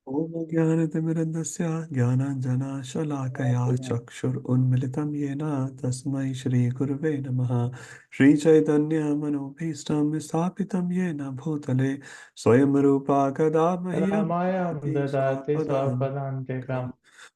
Om Jnanatimirandasya Jnananjana Shalakaya Chakshur Unmilitam Yena Tasmai Shri Gurave Namaha Shri Chaitanya Manobhishtam Vistapitam Yena Bhutale Swayam Rupa Kadamahyam Ramayam Dati dadati Swapadantikam swapadantikam.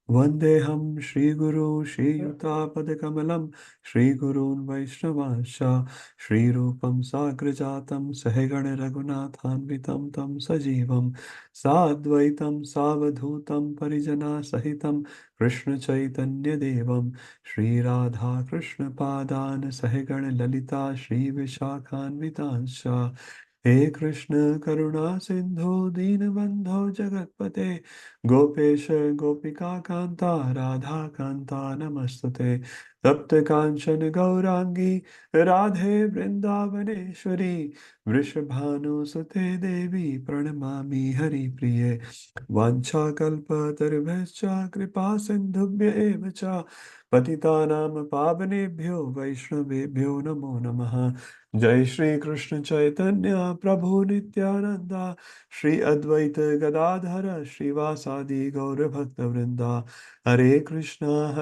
Vandeham Shri Guru Shri Yutapad Shri Gurun Vaishnavasha Shri Rupam Sagrajatam Sahegana Raghunathanvitam Tam Sajivam Sadvaitam Savadhutam Parijana Sahitam Krishna Chaitanya Devam Shri Radha Krishna Padan Sahegana Lalita Shri Vishakhanvitansha He Krishna Karuna Sindhu Dinabandho Jagatpate Gopesha Gopika Kanta Radha Kanta Namastute Tapta Kanchan Gaurangi Radhe Vrindavaneshwari Vrishabhanu Sute Devi Pranamami Hari Priye Vancha Kalpa Tarubhascha Kripa Sindhubhya Evacha Patitanam Pavanebhyo Vaishnavebhyo Namo Namaha Jai Shri Krishna Chaitanya Prabhu Nityananda Shri Advaita Gadadhara Shri Vasadi Gaura Bhakta Vrinda Hare Krishna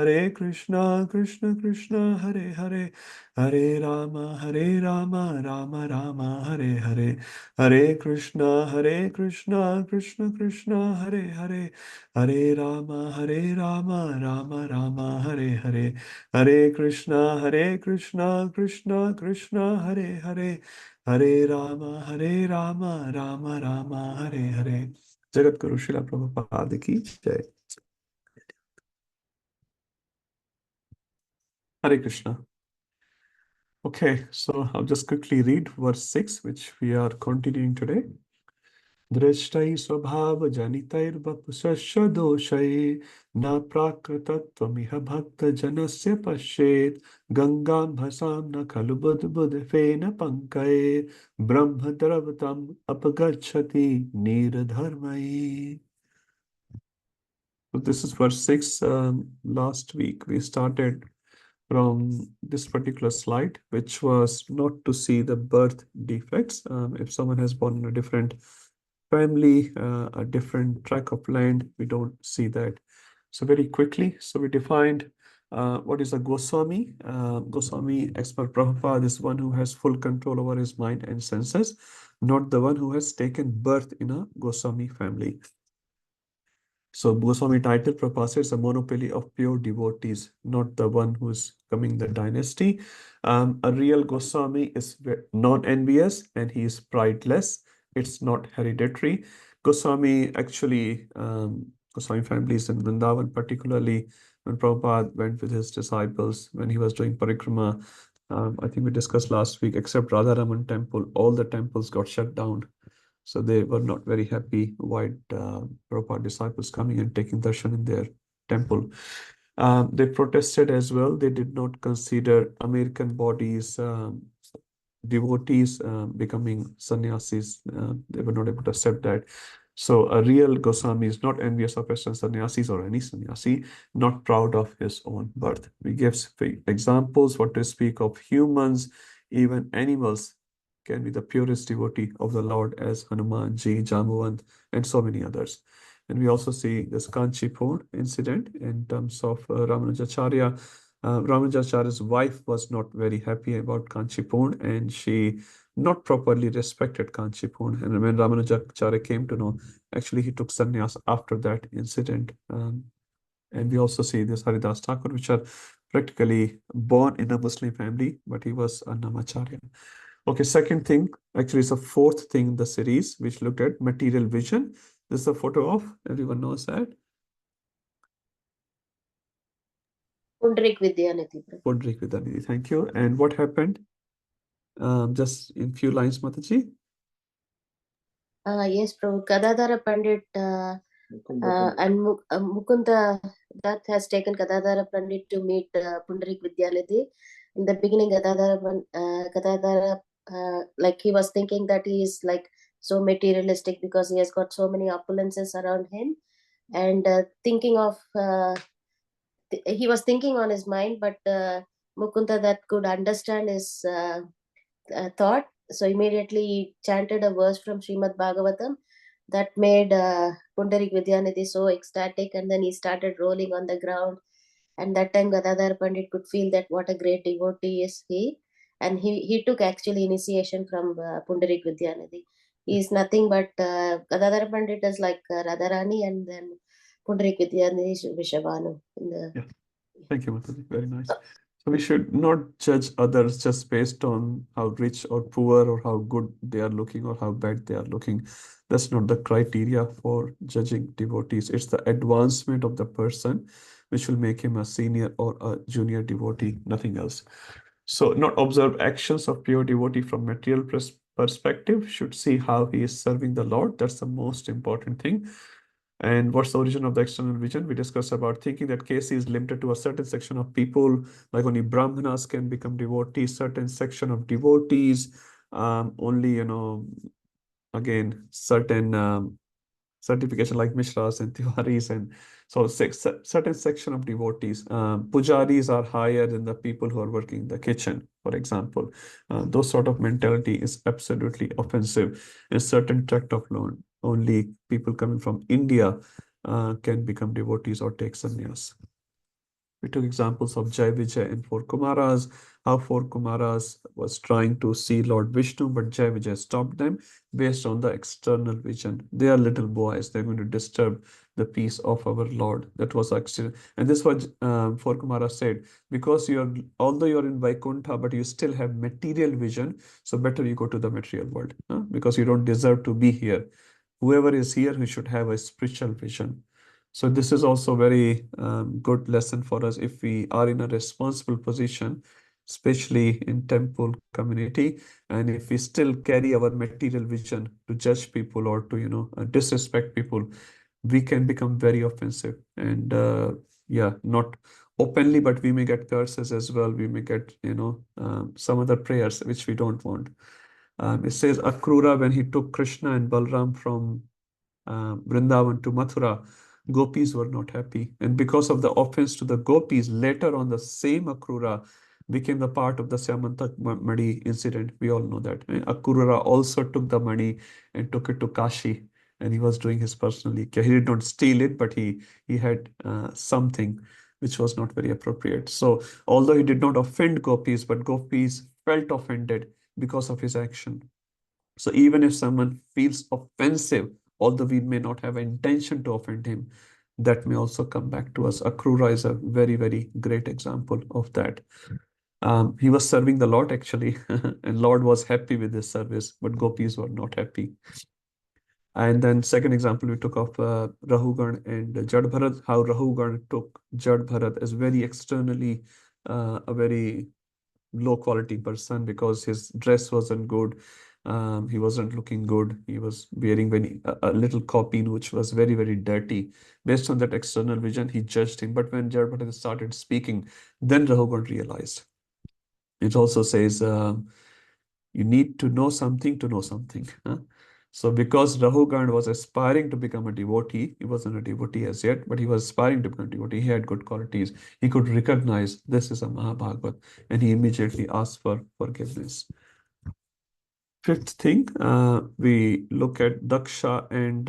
Krishna Krishna Hare Hare Hare Rama Rama Rama Hare Hare Hare Krishna Krishna Krishna Hare Hare Hare Rama Rama Rama Hare Hare Hare Krishna Krishna Krishna Hare Hare Hare Rama Rama Rama Hare Hare Jagat Guru Srila Prabhupada ki jai. Hare Krishna. Okay, so I'll just quickly read verse 6, which we are continuing today. दृष्टै स्वभावजनितैर्वपुषस्य दोषैः न प्राकृतत्वमिह भक्तजनस्य पश्येत् गङ्गां भसां न खलु बुद्बुदफेन पङ्कैः ब्रह्मद्रवतम् अपगच्छति निरधर्मैः. So this is verse 6. Last week we started from this particular slide, which was not to see the birth defects. If someone has born in a different family, a different tract of land, we don't see that. So very quickly, so we defined what is a Goswami. Goswami, as per Prabhupada, is one who has full control over his mind and senses, not the one who has taken birth in a Goswami family. So Goswami title Prabhupada is a monopoly of pure devotees, not the one who's coming the dynasty. A real Goswami is non-envious and he is prideless. It's not hereditary. Goswami actually, Goswami families in Vrindavan, particularly when Prabhupada went with his disciples, when he was doing parikrama, I think we discussed last week, except Radharaman temple, all the temples got shut down. So they were not very happy white Prabhupada disciples coming and taking darshan in their temple. They protested as well. They did not consider American bodies, devotees becoming sannyasis. They were not able to accept that. So a real Goswami is not envious of Western sannyasis or any sannyasi, not proud of his own birth. We give examples, what to speak of humans, even animals can be the purest devotee of the Lord as Hanumanji, Jambuvan, and so many others. And we also see this Kanchipur incident in terms of Ramanujacharya. Ramanujacharya's wife was not very happy about Kanchipur and she not properly respected Kanchipur. And when Ramanujacharya came to know, actually he took sannyas after that incident. And we also see this Haridas Thakur, which are practically born in a Muslim family, but he was a Namacharya. Okay, second thing, actually it's a fourth thing in the series, which looked at material vision. This is a photo of, everyone knows that? Pundrik Vidyanidhi. Pundrik Vidyanidhi, thank you. And what happened? Just in few lines, Mataji. Yes, Prabhu. Gadadhara Pandit and Mukunda Dutt has taken Gadadhara Pandit to meet Pundarik Vidyanidhi. In the beginning, Gadadhara like he was thinking that he is like so materialistic because he has got so many opulences around him, and thinking of he was thinking on his mind, but Mukunda Dutt could understand his thought. So immediately he chanted a verse from Srimad Bhagavatam that made Pundarik Vidyanidhi so ecstatic, and then he started rolling on the ground. And that time Gadadhar Pandit could feel that what a great devotee is he. And he took actually initiation from Pundarik Vidyanidhi. He is nothing but Gadadhar Pandit is like Radharani, and then Pundarik Vidyanidhi is Vishabhanu. Yeah. Thank you, Mataji. Very nice. So we should not judge others just based on how rich or poor or how good they are looking or how bad they are looking. That's not the criteria for judging devotees. It's the advancement of the person which will make him a senior or a junior devotee, nothing else. So not observe actions of pure devotee from material perspective, should see how he is serving the Lord. That's the most important thing. And what's the origin of the external vision? We discussed about thinking that KC is limited to a certain section of people, like only Brahmanas can become devotees, certain section of devotees, only, again, certain certification like Mishras and Tiwaris, and so certain section of devotees. Pujaris are higher than the people who are working in the kitchen, for example. Those sort of mentality is absolutely offensive. In certain tract of land, only people coming from India can become devotees or take sannyas. We took examples of Jai Vijay and four Kumaras, how four Kumaras was trying to see Lord Vishnu, but Jai Vijay stopped them based on the external vision. They are little boys, they're going to disturb the peace of our Lord. That was actually, and this was four Kumara said, because although you're in Vaikuntha, but you still have material vision, so better you go to the material world, because you don't deserve to be here. Whoever is here, he should have a spiritual vision. So this is also very good lesson for us if we are in a responsible position, especially in temple community, and if we still carry our material vision to judge people or to disrespect people, we can become very offensive. And yeah, not openly, but we may get curses as well. We may get some other prayers which we don't want. It says Akrura, when he took Krishna and Balram from Vrindavan to Mathura, gopis were not happy. And because of the offense to the gopis, later on the same Akrura became the part of the Syamantak Madi incident. We all know that. Akrura also took the money and took it to Kashi, and he was doing his personal ikya. He did not steal it, but he had something which was not very appropriate. So although he did not offend gopis, but gopis felt offended because of his action. So even if someone feels offensive, although we may not have intention to offend him, that may also come back to us. Akrura is a very, very great example of that. He was serving the Lord actually, and Lord was happy with his service, but gopis were not happy. And then second example we took of Rahugan and Jad Bharat, how Rahugan took Jad Bharat as very externally a very low quality person because his dress wasn't good. He wasn't looking good. He was wearing a little copy which was very, very dirty. Based on that external vision, he judged him. But when Jarbhatta started speaking, then Rahugan realized. It also says you need to know something to know something. So because Rahugan was aspiring to become a devotee, he wasn't a devotee as yet, but he was aspiring to become a devotee. He had good qualities. He could recognize this is a Mahabhagavat, and he immediately asked for forgiveness. Fifth thing, we look at Daksha and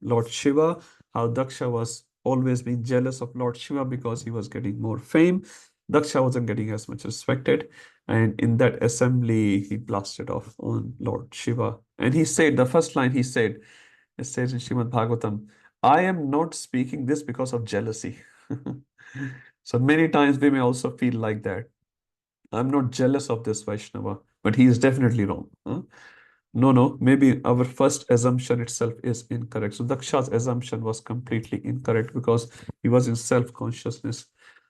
Lord Shiva, how Daksha was always being jealous of Lord Shiva because he was getting more fame. Daksha wasn't getting as much respected. And in that assembly, he blasted off on Lord Shiva. And he said, the first line he said, it says in Srimad Bhagavatam, I am not speaking this because of jealousy. So many times we may also feel like that. I'm not jealous of this Vaishnava, but he is definitely wrong. No, maybe our first assumption itself is incorrect. So Daksha's assumption was completely incorrect because he was in self-consciousness.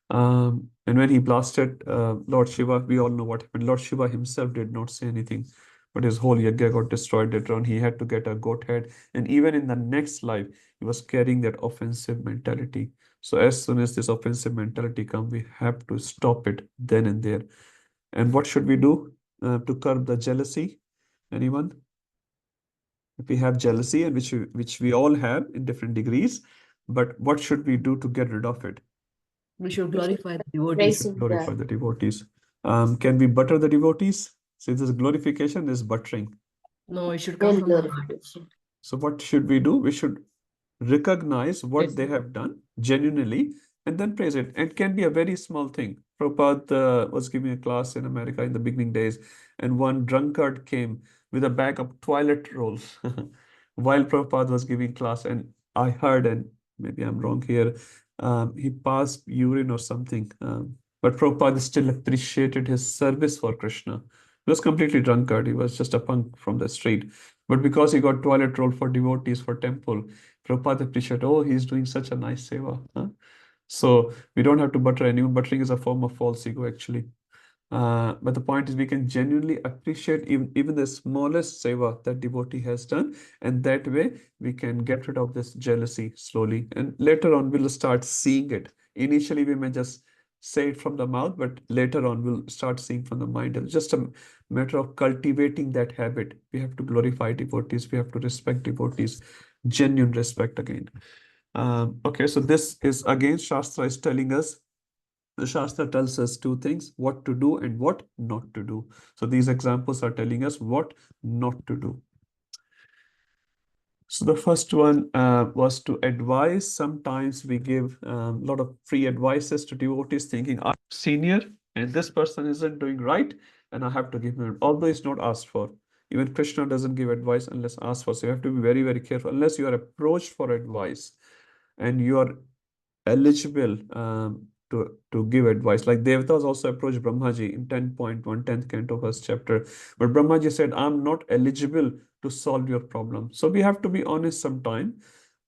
And when he blasted Lord Shiva, we all know what happened. Lord Shiva himself did not say anything, but his whole yajna got destroyed later on. He had to get a goat head. And even in the next life, he was carrying that offensive mentality. So as soon as this offensive mentality comes, we have to stop it then and there. And what should we do to curb the jealousy? Anyone? If we have jealousy, and which we all have in different degrees, but what should we do to get rid of it? We should glorify the devotees. Praising, Glorify the devotees. Can we butter the devotees? So there's glorification, there's buttering. No, it should come from the heart. glorification. So what should we do? We should recognize what Yes. they have done genuinely and then praise it. It can be a very small thing. Prabhupada was giving a class in America in the beginning days, and one drunkard came with a bag of toilet rolls while Prabhupada was giving class. And I heard, and maybe I'm wrong here, he passed urine or something. But Prabhupada still appreciated his service for Krishna. He was completely drunkard. He was just a punk from the street. But because he got toilet roll for devotees for temple, Prabhupada appreciated, oh, he's doing such a nice seva. Huh? So we don't have to butter anyone. Buttering is a form of false ego, actually. But the point is, we can genuinely appreciate even the smallest seva that devotee has done, and that way we can get rid of this jealousy slowly. And later on, we'll start seeing it. Initially, we may just say it from the mouth, but later on, we'll start seeing from the mind. It's just a matter of cultivating that habit. We have to glorify devotees. We have to respect devotees. Genuine respect again. Okay, so this is again, Shastra is telling us, the Shastra tells us two things, what to do and what not to do. So these examples are telling us what not to do. So the first one was to advise. Sometimes we give a lot of free advices to devotees thinking, I'm senior and this person isn't doing right and I have to give him, although it's not asked for. Even Krishna doesn't give advice unless asked for. So you have to be very, very careful. Unless you are approached for advice and you are eligible to give advice. Like Devatas also approached Brahmaji in 10.1, 10th canto, first chapter. But Brahmaji said, I'm not eligible to solve your problem. So we have to be honest sometime.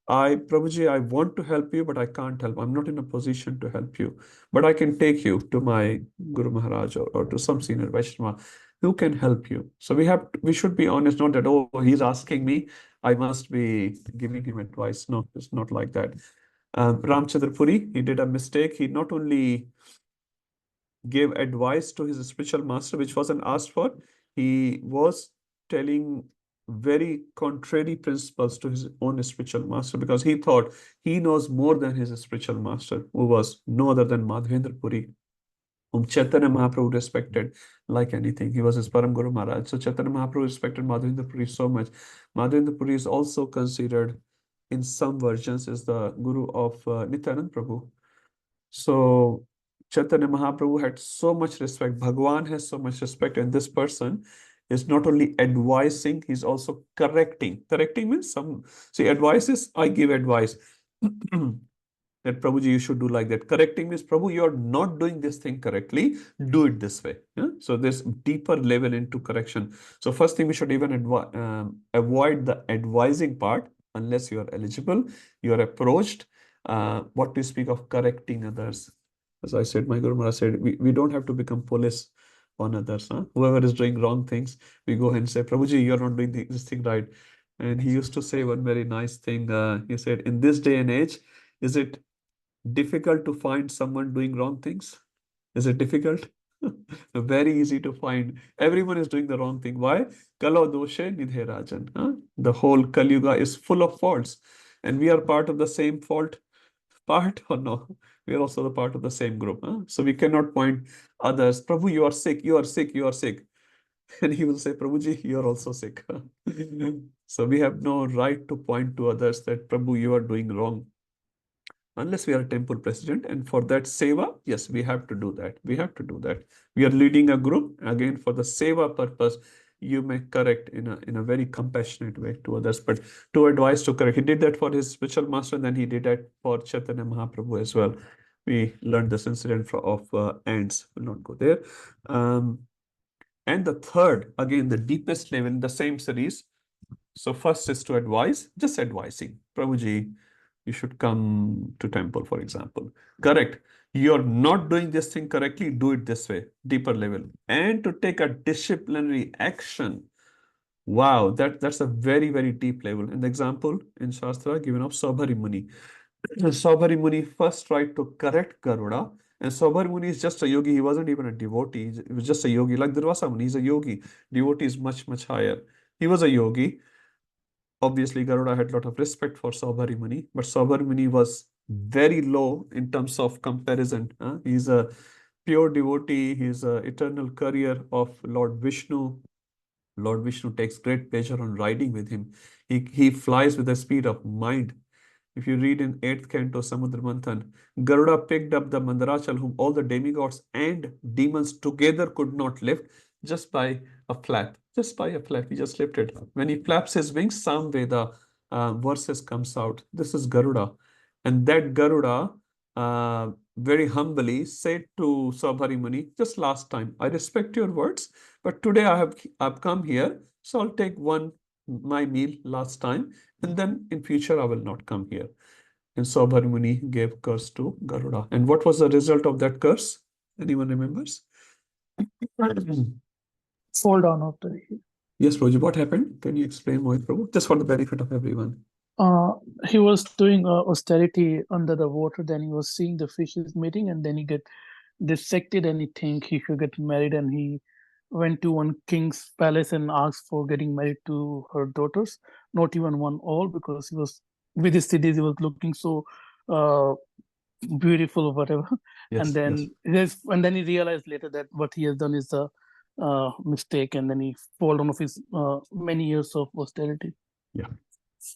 Prabhuji, I want to help you, but I can't help. I'm not in a position to help you. But I can take you to my Guru Maharaj or to some senior Vaishnava who can help you. So we should be honest, not that, oh, he's asking me, I must be giving him advice. No, it's not like that. Ramchandra Puri, he did a mistake. He not only gave advice to his spiritual master, which wasn't asked for, he was telling very contrary principles to his own spiritual master because he thought he knows more than his spiritual master, who was no other than Madhavendra Puri, whom Chaitanya Mahaprabhu respected like anything. He was his Param Guru Maharaj. So Chaitanya Mahaprabhu respected Madhavendra Puri so much. Madhavendra Puri is also considered in some versions as the guru of Nityananda Prabhu. So Chaitanya Mahaprabhu had so much respect. Bhagwan has so much respect, and this person is not only advising, he's also correcting. Correcting means advice is, I give advice. That Prabhuji, you should do like that. Correcting means, Prabhu, you're not doing this thing correctly. Do it this way. Yeah? So there's deeper level into correction. So first thing, we should even avoid the advising part unless you are eligible, you are approached. What to speak of correcting others? As I said, my Guru Maharaj said, we don't have to become police on others. Huh? Whoever is doing wrong things, we go and say, Prabhuji, you're not doing this thing right. And he used to say one very nice thing. He said, in this day and age, is it difficult to find someone doing wrong things? Is it difficult? Very easy to find. Everyone is doing the wrong thing. Why? Kalo doshe nidhe rajan. Huh? The whole Kali Yuga is full of faults. And we are part of the same fault part or no? We are also the part of the same group. Huh? So we cannot point others, Prabhu, you are sick, you are sick, you are sick. And he will say, Prabhuji, you are also sick. So we have no right to point to others that, Prabhu, you are doing wrong. Unless we are a temple president, and for that seva, yes, we have to do that. We have to do that. We are leading a group, again, for the seva purpose. You may correct in a very compassionate way to others, but to advise to correct. He did that for his spiritual master, and then he did that for Chaitanya Mahaprabhu as well. We learned this incident of ants. Will not go there. And the third, again, the deepest level in the same series. So first is to advise, just advising. Prabhuji, you should come to temple, for example. Correct. You're not doing this thing correctly, do it this way, deeper level. And to take a disciplinary action. Wow, that's a very, very deep level. And the example in Shastra given of Saubhari Muni. Saubhari Muni first tried to correct Garuda. And Saubhari Muni is just a yogi. He wasn't even a devotee. He was just a yogi. Like Durvasa Muni, he's a yogi. Devotee is much, much higher. He was a yogi. Obviously, Garuda had a lot of respect for Saubhari Muni, but Saubhari Muni was very low in terms of comparison. He's a pure devotee. He's an eternal courier of Lord Vishnu. Lord Vishnu takes great pleasure on riding with him. He flies with the speed of mind. If you read in 8th canto Samudra Manthan, Garuda picked up the Mandarachal, whom all the demigods and demons together could not lift, just by a flap. Just by a flap, he just lifted. When he flaps his wings, Samveda verses comes out. This is Garuda. And that Garuda very humbly said to Sabhari Muni, just last time, I respect your words, but today I've come here, so I'll take my meal last time, and then in future I will not come here. And Saubhari Muni gave curse to Garuda. And what was the result of that curse? Anyone remembers? Fall down of the hill. Yes, Roji, what happened? Can you explain, Mohit Prabhu? Just for the benefit of everyone. He was doing austerity under the water. Then he was seeing the fishes meeting, and then he get dissected, and he think he should get married, and he went to one king's palace and asked for getting married to her daughters. Not even one all, because he was with his cities. He was looking so uh, beautiful or whatever. Yes, And then and then he realized later that what he has done is a mistake, and then he fall down of his many years of austerity. Yeah.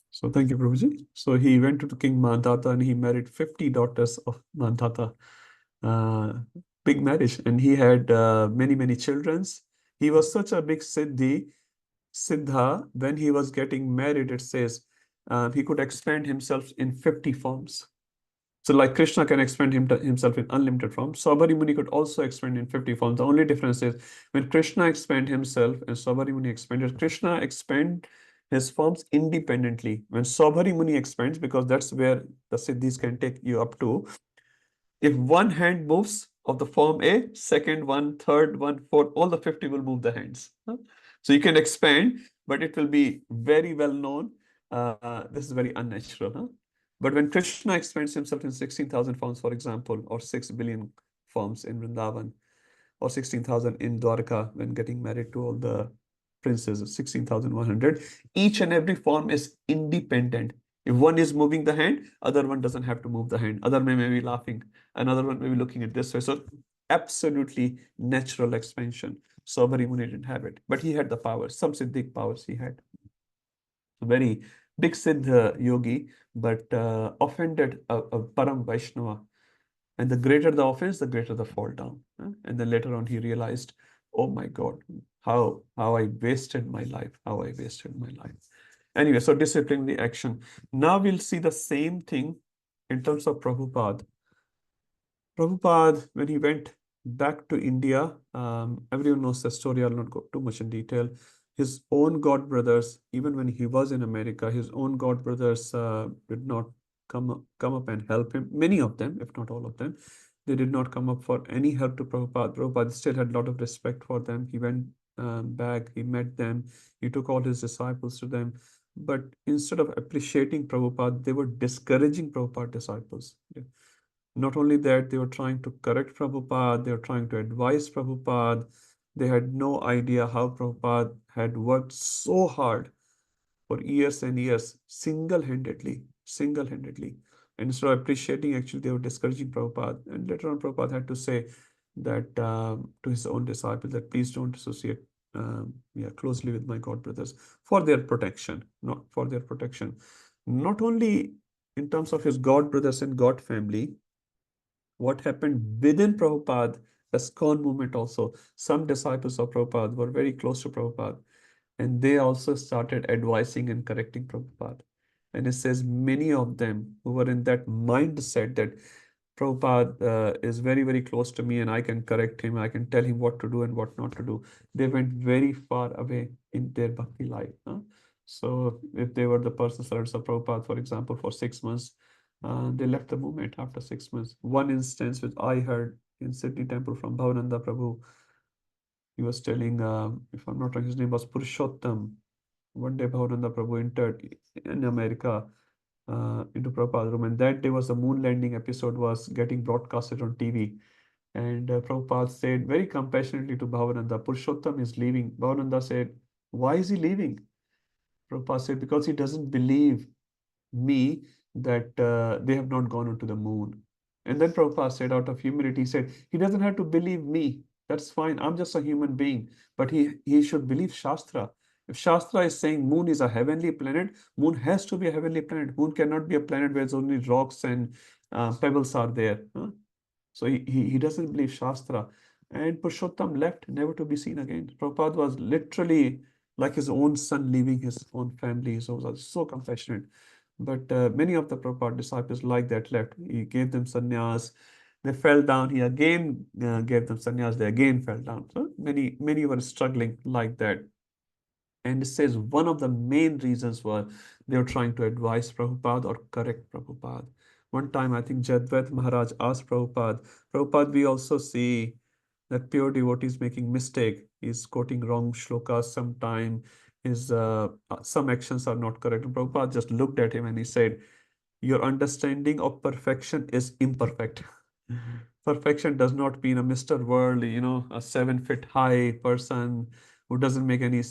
So thank you, Prabhuji. So he went to King Mandata and he married 50 daughters of Mandata. Big marriage. And he had many children. He was such a big Siddha, when he was getting married, it says he could expand himself in 50 forms. So like Krishna can expand himself in unlimited forms, Sabari Muni could also expand in 50 forms. The only difference is when Krishna expand himself and Sabari Muni expanded, Krishna expand his forms independently. When Sabari Muni expands, because that's where the Siddhis can take you up to, if one hand moves of the form A, second one, third one, fourth, all the 50 will move the hands. So you can expand, but it will be very well known. This is very unnatural. But when Krishna expands himself in 16,000 forms, for example, or 6 billion forms in Vrindavan, or 16,000 in Dwarka when getting married to all the princes, 16,100, each and every form is independent. If one is moving the hand, other one doesn't have to move the hand. Other may be laughing, another one may be looking at this way. So absolutely natural expansion. Sabari Muni didn't have it, but he had the power, some Siddhic powers he had. Very big Siddha yogi, but offended a Param Vaishnava. And the greater the offense, the greater the fall down. And then later on, he realized, oh my God, how I wasted my life, how I wasted my life. Anyway, so discipline the action. Now we'll see the same thing in terms of Prabhupada. Prabhupada, when he went back to India, everyone knows the story. I'll not go too much in detail. His own god brothers, even when he was in America, his own god brothers did not come up and help him. Many of them, if not all of them, they did not come up for any help to Prabhupada. Prabhupada still had a lot of respect for them. He went back, he met them, he took all his disciples to them. But instead of appreciating Prabhupada, they were discouraging Prabhupada disciples. Not only that, they were trying to correct Prabhupada, they were trying to advise Prabhupada. They had no idea how Prabhupada had worked so hard for years and years, single-handedly. And instead of appreciating, actually, they were discouraging Prabhupada. And later on, Prabhupada had to say that to his own disciples that please don't associate closely with my god brothers for their protection, not for their protection. Not only in terms of his god brothers and god family, what happened within Prabhupada, the ISKCON movement also, some disciples of Prabhupada were very close to Prabhupada, and they also started advising and correcting Prabhupada. And it says many of them who were in that mindset that Prabhupada is very close to me and I can correct him, I can tell him what to do and what not to do. They went very far away in their bhakti life. So if they were the personal servants of Prabhupada, for example, for 6 months, they left the movement after 6 months. One instance which I heard in Sydney temple from Bhavananda Prabhu, he was telling, if I'm not wrong, his name was Purushottam. One day Bhavananda Prabhu entered in America into Prabhupada's room, and that day was the moon landing episode was getting broadcasted on TV. And Prabhupada said very compassionately to Bhavananda, Purushottam is leaving. Bhavananda said, why is he leaving? Prabhupada said, because he doesn't believe me that they have not gone onto the moon. And then Prabhupada said, out of humility, he said, he doesn't have to believe me. That's fine. I'm just a human being. But he should believe Shastra. If Shastra is saying moon is a heavenly planet, moon has to be a heavenly planet. Moon cannot be a planet where only rocks and pebbles are there. Huh? So he doesn't believe Shastra. And Purushottam left, never to be seen again. Prabhupada was literally like his own son leaving his own family. So was so compassionate. But many of the Prabhupada disciples like that left. He gave them sannyas. They fell down. He again gave them sannyas. They again fell down. So many were struggling like that. And it says one of the main reasons were they were trying to advise Prabhupada or correct Prabhupada. One time, I think Jadvet Maharaj asked Prabhupada, Prabhupada, we also see that pure devotees making mistake. He's quoting wrong shlokas sometime. His some actions are not correct. And Prabhupada just looked at him and he said, your understanding of perfection is imperfect. Perfection does not mean a Mr. World, a 7 feet high person who doesn't make any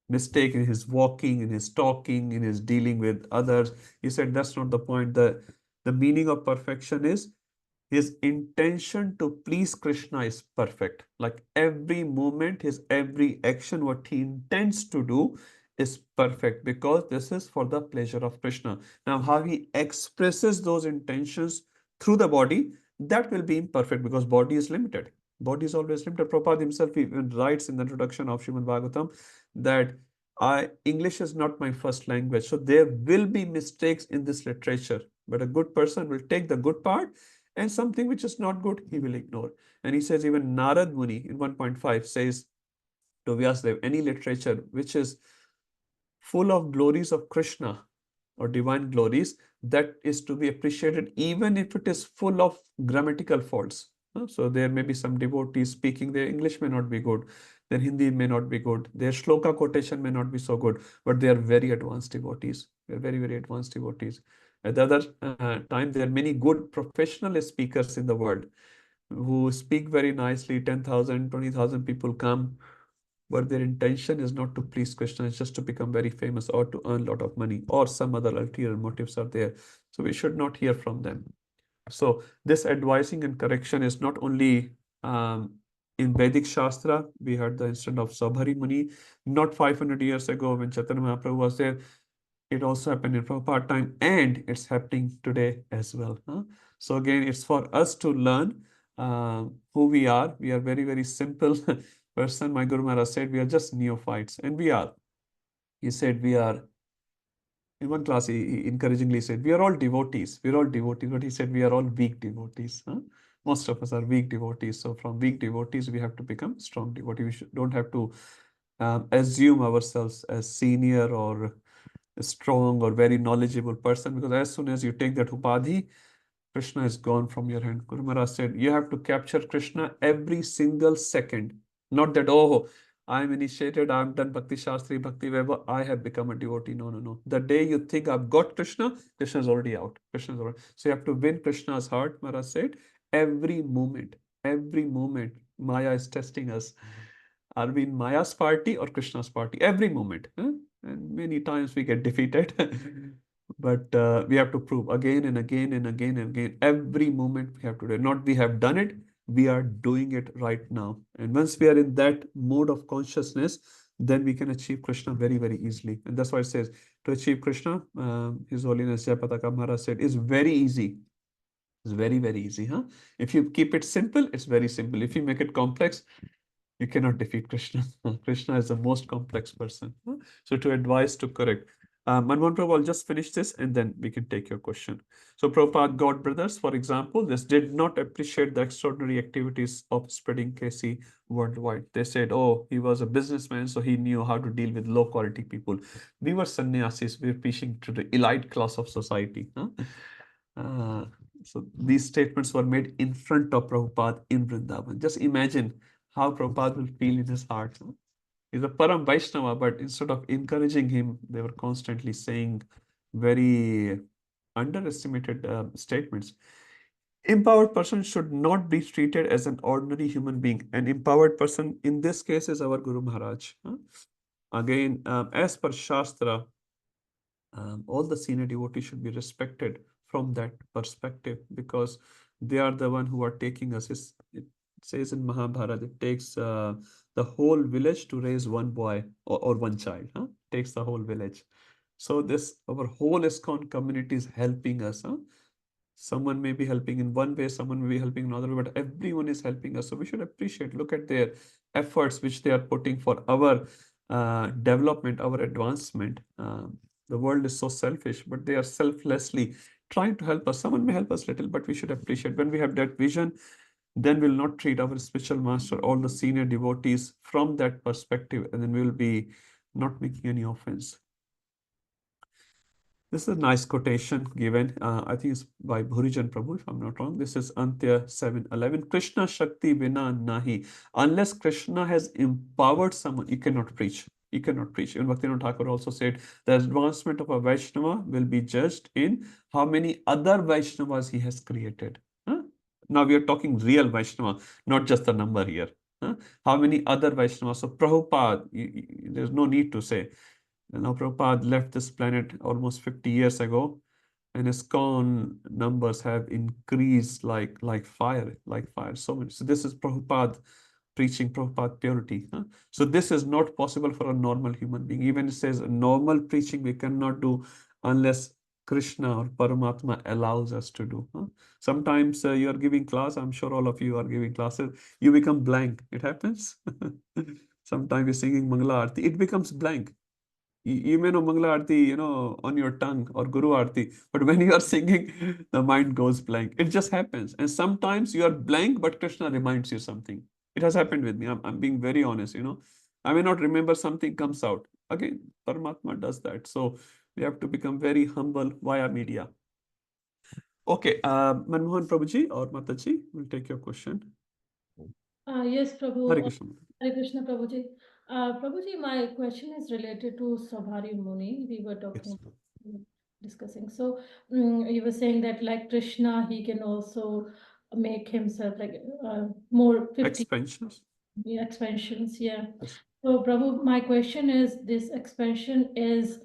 mistake in his walking, in his talking, in his dealing with others. He said that's not the point. The meaning of perfection is his intention to please Krishna is perfect. Like every moment, his every action, what he intends to do is perfect because this is for the pleasure of Krishna. Now, how he expresses those intentions through the body, that will be imperfect because body is limited. Body is always limited. Prabhupada himself even writes in the introduction of Srimad Bhagavatam that English is not my first language. So there will be mistakes in this literature, but a good person will take the good part and something which is not good, he will ignore. And he says even Narad Muni in 1.5 says to Vyasadeva, any literature which is full of glories of Krishna or divine glories, that is to be appreciated even if it is full of grammatical faults. So there may be some devotees speaking, their English may not be good, their Hindi may not be good, their shloka quotation may not be so good, but they are very advanced devotees. They are very, very advanced devotees. At the other time, there are many good professional speakers in the world who speak very nicely. 10,000, 20,000 people come, but their intention is not to please Krishna, it's just to become very famous or to earn a lot of money, or some other ulterior motives are there. So we should not hear from them. So this advising and correction is not only in Vedic Shastra. We heard the incident of Sabhari Muni not 500 years ago when Chaitanya Mahaprabhu was there. It also happened in Prabhupada time, and it's happening today as well. So again, it's for us to learn who we are. We are very, very simple person. My Guru Maharaj said we are just neophytes, and we are. He said we are. In one class, he encouragingly said, we are all devotees. We're all devotees, but he said we are all weak devotees. Most of us are weak devotees. So from weak devotees, we have to become strong devotees. Don't have to assume ourselves as senior or a strong or very knowledgeable person, because as soon as you take that upadhi, Krishna is gone from your hand. Guru Maharaj said, you have to capture Krishna every single second. Not that, oh, I'm initiated, I'm done Bhakti Shastri, Bhakti Vaibhav, I have become a devotee. No, no, no. The day you think I've got Krishna, Krishna is already out. Krishna is already. So you have to win Krishna's heart, Maharaj said, every moment. Every moment. Maya is testing us. Are we in Maya's party or Krishna's party? Every moment. And many times we get defeated. But we have to prove again and again and again and again. Every moment we have to do it. Not we have done it, we are doing it right now. And once we are in that mode of consciousness, then we can achieve Krishna very, very easily. And that's why it says to achieve Krishna, His Holiness Jayapataka Maharaj said, is very easy. It's very, very easy. If you keep it simple, it's very simple. If you make it complex, you cannot defeat Krishna. Krishna is the most complex person. So to advise, to correct. Manmohan Prabhu, I'll just finish this and then we can take your question. So Prabhupada God brothers, for example, this did not appreciate the extraordinary activities of spreading KC worldwide. They said, oh, he was a businessman, so he knew how to deal with low quality people. We were sannyasis, we were preaching to the elite class of society. So these statements were made in front of Prabhupada in Vrindavan. Just imagine how Prabhupada will feel in his heart. He's a Param Vaishnava, but instead of encouraging him, they were constantly saying very underestimated statements. Empowered person should not be treated as an ordinary human being. An empowered person in this case is our Guru Maharaj. Again, as per Shastra, all the senior devotees should be respected from that perspective, because they are the one who are taking us. says in Mahabharata, it takes the whole village to raise one boy or one child. Huh? Takes the whole village. So this our whole ISKCON community is helping us. Huh? Someone may be helping in one way, someone may be helping in another way, but everyone is helping us. So we should appreciate, look at their efforts which they are putting for our development, our advancement. The world is so selfish, but they are selflessly trying to help us. Someone may help us little, but we should appreciate. When we have that vision, then we'll not treat our spiritual master, all the senior devotees from that perspective, and then we will be not making any offense. This is a nice quotation given. I think it's by Bhurijan Prabhu, if I'm not wrong. This is Antya 7:11. Krishna Shakti Vina Nahi. Unless Krishna has empowered someone, you cannot preach. You cannot preach. Even Bhaktivinoda Thakur also said the advancement of a Vaishnava will be judged in how many other Vaishnavas he has created. Huh? Now we are talking real Vaishnava, not just the number here. Huh? How many other Vaishnavas? So Prabhupada, there's no need to say. Now Prabhupada left this planet almost 50 years ago, and ISKCON numbers have increased like fire, like fire. So much. So this is Prabhupada preaching Prabhupada purity. Huh? So this is not possible for a normal human being. Even it says normal preaching we cannot do unless Krishna or Paramatma allows us to do. Huh? Sometimes you are giving class, I'm sure all of you are giving classes, you become blank. It happens. Sometimes you're singing Mangala Arti, it becomes blank. You may know Mangala Arti, on your tongue, or Guru Arti, but when you are singing, the mind goes blank. It just happens. And sometimes you are blank, but Krishna reminds you something. It has happened with me. I'm being very honest, I may not remember, something comes out. Again, Paramatma does that. So we have to become very humble via media. Okay, Manmohan Prabhuji or Mataji will take your question. Yes, Prabhu. Hare Krishna. Hare Krishna, Prabhuji. Prabhuji, my question is related to Sabhari Muni. We were talking, Yes. discussing. So you were saying that like Krishna, he can also make himself like more 50 Expansions. expansions. Yeah. Yes. So Prabhu, my question is, this expansion is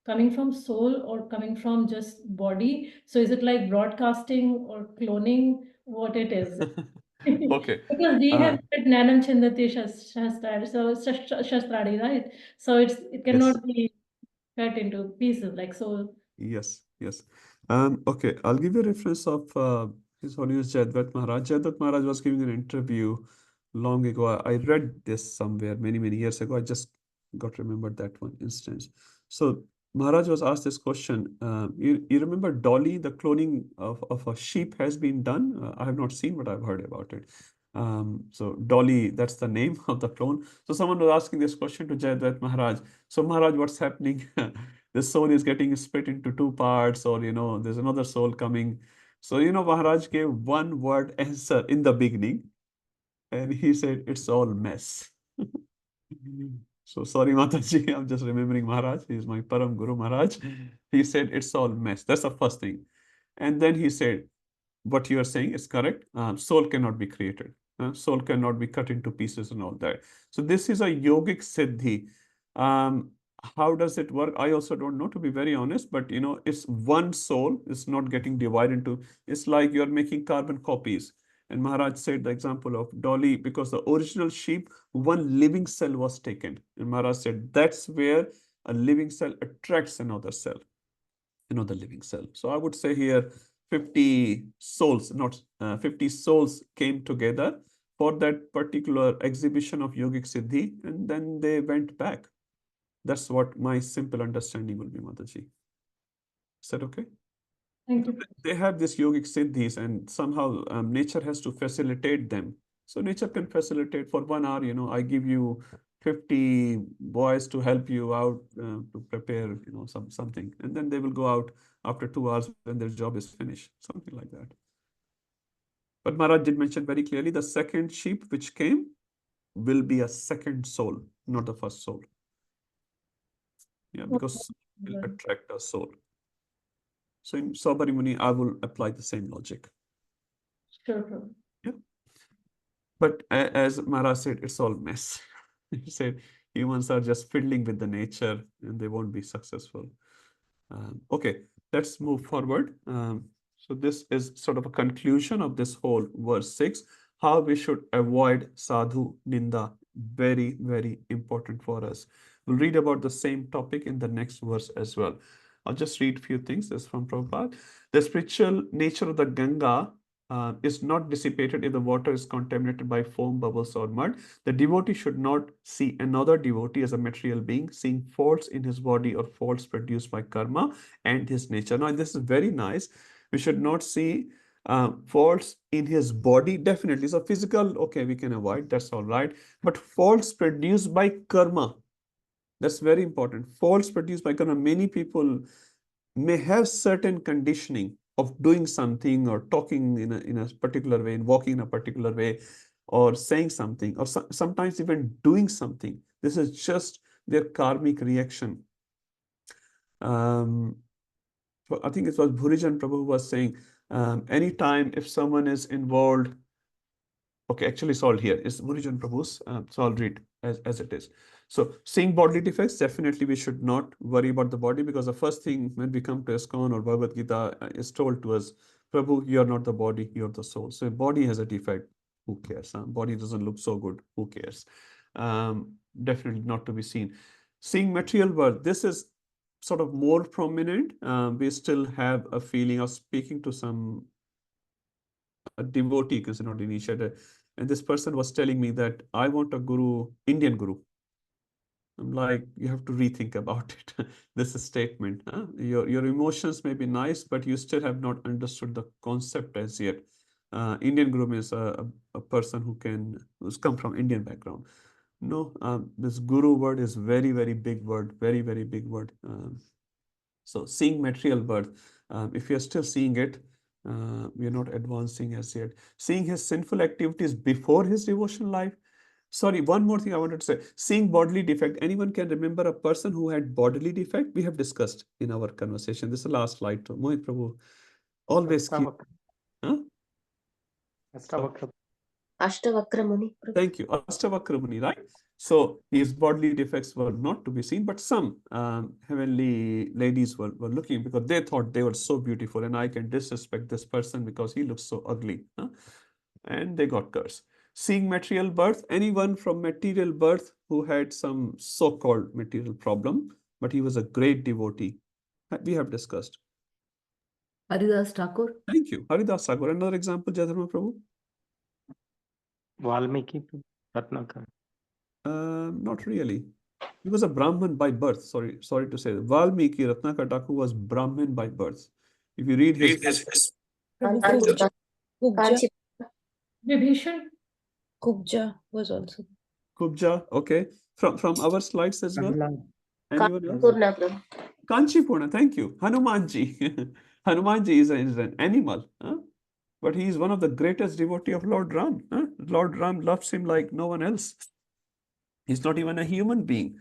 coming from soul or coming from just body? So is it like broadcasting or cloning? What it is? Okay. Because we have said Nanam Chandati Shastradi, so Shastradi, right? So it cannot Yes. be cut into pieces like so. Yes, yes. Okay, I'll give you a reference of His Holiness Jayadvat Maharaj. Jayadvat Maharaj was giving an interview long ago. I read this somewhere many years ago. I just got remembered that one instance. So Maharaj was asked this question. You remember Dolly, the cloning of a sheep has been done? I have not seen, but I've heard about it. So Dolly, that's the name of the clone. So someone was asking this question to Jayadvat Maharaj. So Maharaj, what's happening? The soul is getting split into two parts, or there's another soul coming. So Maharaj gave one word answer in the beginning, and he said it's all mess. So sorry, Mataji, I'm just remembering Maharaj. He's my Param Guru Maharaj. He said it's all mess. That's the first thing. And then he said, what you are saying is correct. Soul cannot be created. Soul cannot be cut into pieces and all that. So this is a yogic siddhi. How does it work? I also don't know, to be very honest, but it's one soul. It's not getting divided into, it's like you're making carbon copies. And Maharaj said the example of Dolly, because the original sheep, one living cell was taken. And Maharaj said that's where a living cell attracts another cell, another living cell. So I would say here 50 souls, not 50 souls came together for that particular exhibition of yogic siddhi, and then they went back. That's what my simple understanding will be, Mataji. Is that okay? Thank you. They have this yogic siddhis, and somehow nature has to facilitate them. So nature can facilitate for 1 hour, I give you 50 boys to help you out to prepare, something. And then they will go out after 2 hours when their job is finished, something like that. But Maharaj did mention very clearly the second sheep which came will be a second soul, not the first soul. Yeah, because soul will attract a soul. So in Sabari Muni, I will apply the same logic. Sure. Yeah. But as Maharaj said, it's all mess. He said humans are just fiddling with the nature and they won't be successful. Okay, let's move forward. So this is sort of a conclusion of this whole verse 6. how we should avoid sadhu ninda. Very, very important for us. We'll read about the same topic in the next verse as well. I'll just read a few things. This is from Prabhupada. The spiritual nature of the Ganga is not dissipated if the water is contaminated by foam, bubbles, or mud. The devotee should not see another devotee as a material being, seeing faults in his body or faults produced by karma and his nature. Now, this is very nice. We should not see faults in his body, definitely. So, physical, okay, we can avoid, that's all right. But faults produced by karma, that's very important. Faults produced by karma. Many people may have certain conditioning of doing something or talking in a particular way, and walking in a particular way, or saying something, or sometimes even doing something. This is just their karmic reaction. I think it was Bhurijan Prabhu was saying, anytime if someone is involved, okay, actually it's all here. It's Bhurijan Prabhu's, so I'll read as it is. So seeing bodily defects, definitely we should not worry about the body, because the first thing when we come to ISKCON or Bhagavad Gita is told to us, Prabhu, you're not the body, you're the soul. So if body has a defect, who cares? Body doesn't look so good, who cares? Definitely not to be seen. Seeing material world, this is sort of more prominent. We still have a feeling of speaking to a devotee, because not initiated, and this person was telling me that I want a guru, Indian guru. I'm like, you have to rethink about it. This is statement. Your emotions may be nice, but you still have not understood the concept as yet. Indian guru means a person who's come from Indian background. No, this guru word is very, very big word, very, very big word. So seeing material birth, if you're still seeing it, we're not advancing as yet. Seeing his sinful activities before his devotional life. Sorry, one more thing I wanted to say. Seeing bodily defect. Anyone can remember a person who had bodily defect? We have discussed in our conversation. This is the last slide. Mohit Prabhu always keep. Huh? Ashtavakra Muni. Thank you. Ashtavakra Muni, right? So his bodily defects were not to be seen, but some heavenly ladies were looking, because they thought they were so beautiful, and I can disrespect this person because he looks so ugly. Huh? And they got cursed. Seeing material birth, anyone from material birth who had some so-called material problem, but he was a great devotee. We have discussed. Haridas Thakur. Thank you. Haridas Thakur. Another example, Jadharma Prabhu? Valmiki Ratnakar. Not really. He was a Brahmin by birth. Sorry to say. Valmiki Ratnakar Thakur was Brahmin by birth. If you read his Kanchi. Vibhishan. Kubja was also. Kubja, okay. From our slides as well. Anyone else? Purna Prabhu. Kanchipurna, thank you. Hanumanji. Hanumanji is an animal, huh? But he is one of the greatest devotee of Lord Ram. Huh? Lord Ram loves him like no one else. He's not even a human being.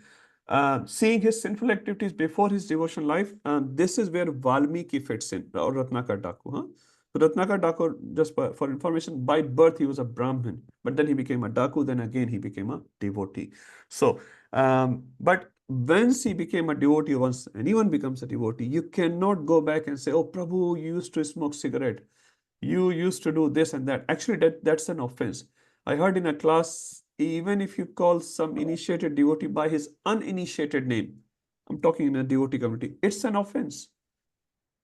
Seeing his sinful activities before his devotional life, this is where Valmiki fits in, or Ratnakar Thakur. Huh? So Ratnakar Thakur, just for information, by birth he was a Brahmin, but then he became a Thakur, then again he became a devotee. So, but once he became a devotee, once anyone becomes a devotee, you cannot go back and say, oh, Prabhu, you used to smoke cigarette. You used to do this and that. Actually, that's an offense. I heard in a class, even if you call some initiated devotee by his uninitiated name, I'm talking in a devotee community, it's an offense.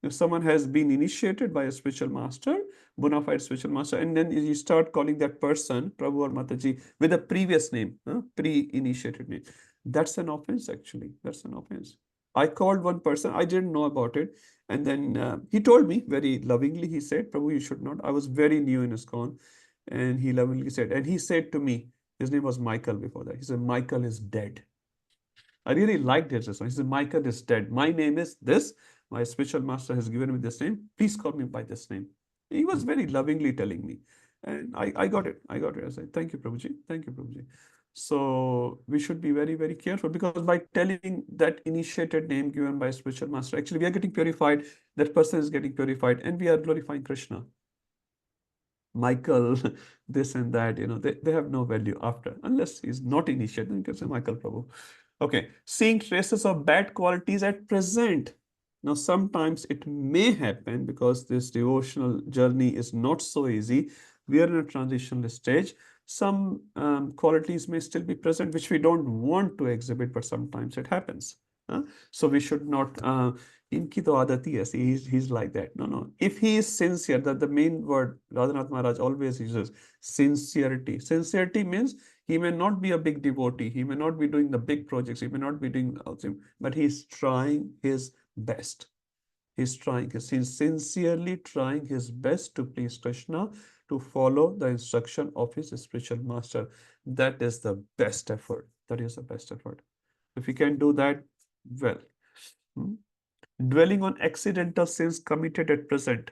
If someone has been initiated by a spiritual master, bona fide spiritual master, and then you start calling that person, Prabhu or Mataji, with a previous name, pre-initiated name, that's an offense actually. That's an offense. I called one person, I didn't know about it. And then he told me very lovingly, he said, Prabhu, you should not. I was very new in ISKCON. And he lovingly said, and he said to me, his name was Michael before that. He said, Michael is dead. I really liked his response. He said, Michael is dead. My name is this. My spiritual master has given me this name. Please call me by this name. He was very lovingly telling me. And I got it. I said, thank you, Prabhuji. Thank you, Prabhuji. So we should be very, very careful, because by telling that initiated name given by spiritual master, actually we are getting purified. That person is getting purified, and we are glorifying Krishna. Michael, this and that, they have no value after, unless he's not initiated. Then you can say Michael Prabhu. Okay, seeing traces of bad qualities at present. Now, sometimes it may happen, because this devotional journey is not so easy. We are in a transitional stage. Some qualities may still be present which we don't want to exhibit, but sometimes it happens. So we should not, inki to adati aisi, he's like that. No. If he is sincere, that the main word Radhanath Maharaj always uses, sincerity. Sincerity means he may not be a big devotee, he may not be doing the big projects, he may not be doing, but he's trying his best. He's sincerely trying his best to please Krishna, to follow the instruction of his spiritual master. That is the best effort. That is the best effort. If we can do that, well. Dwelling on accidental sins committed at present.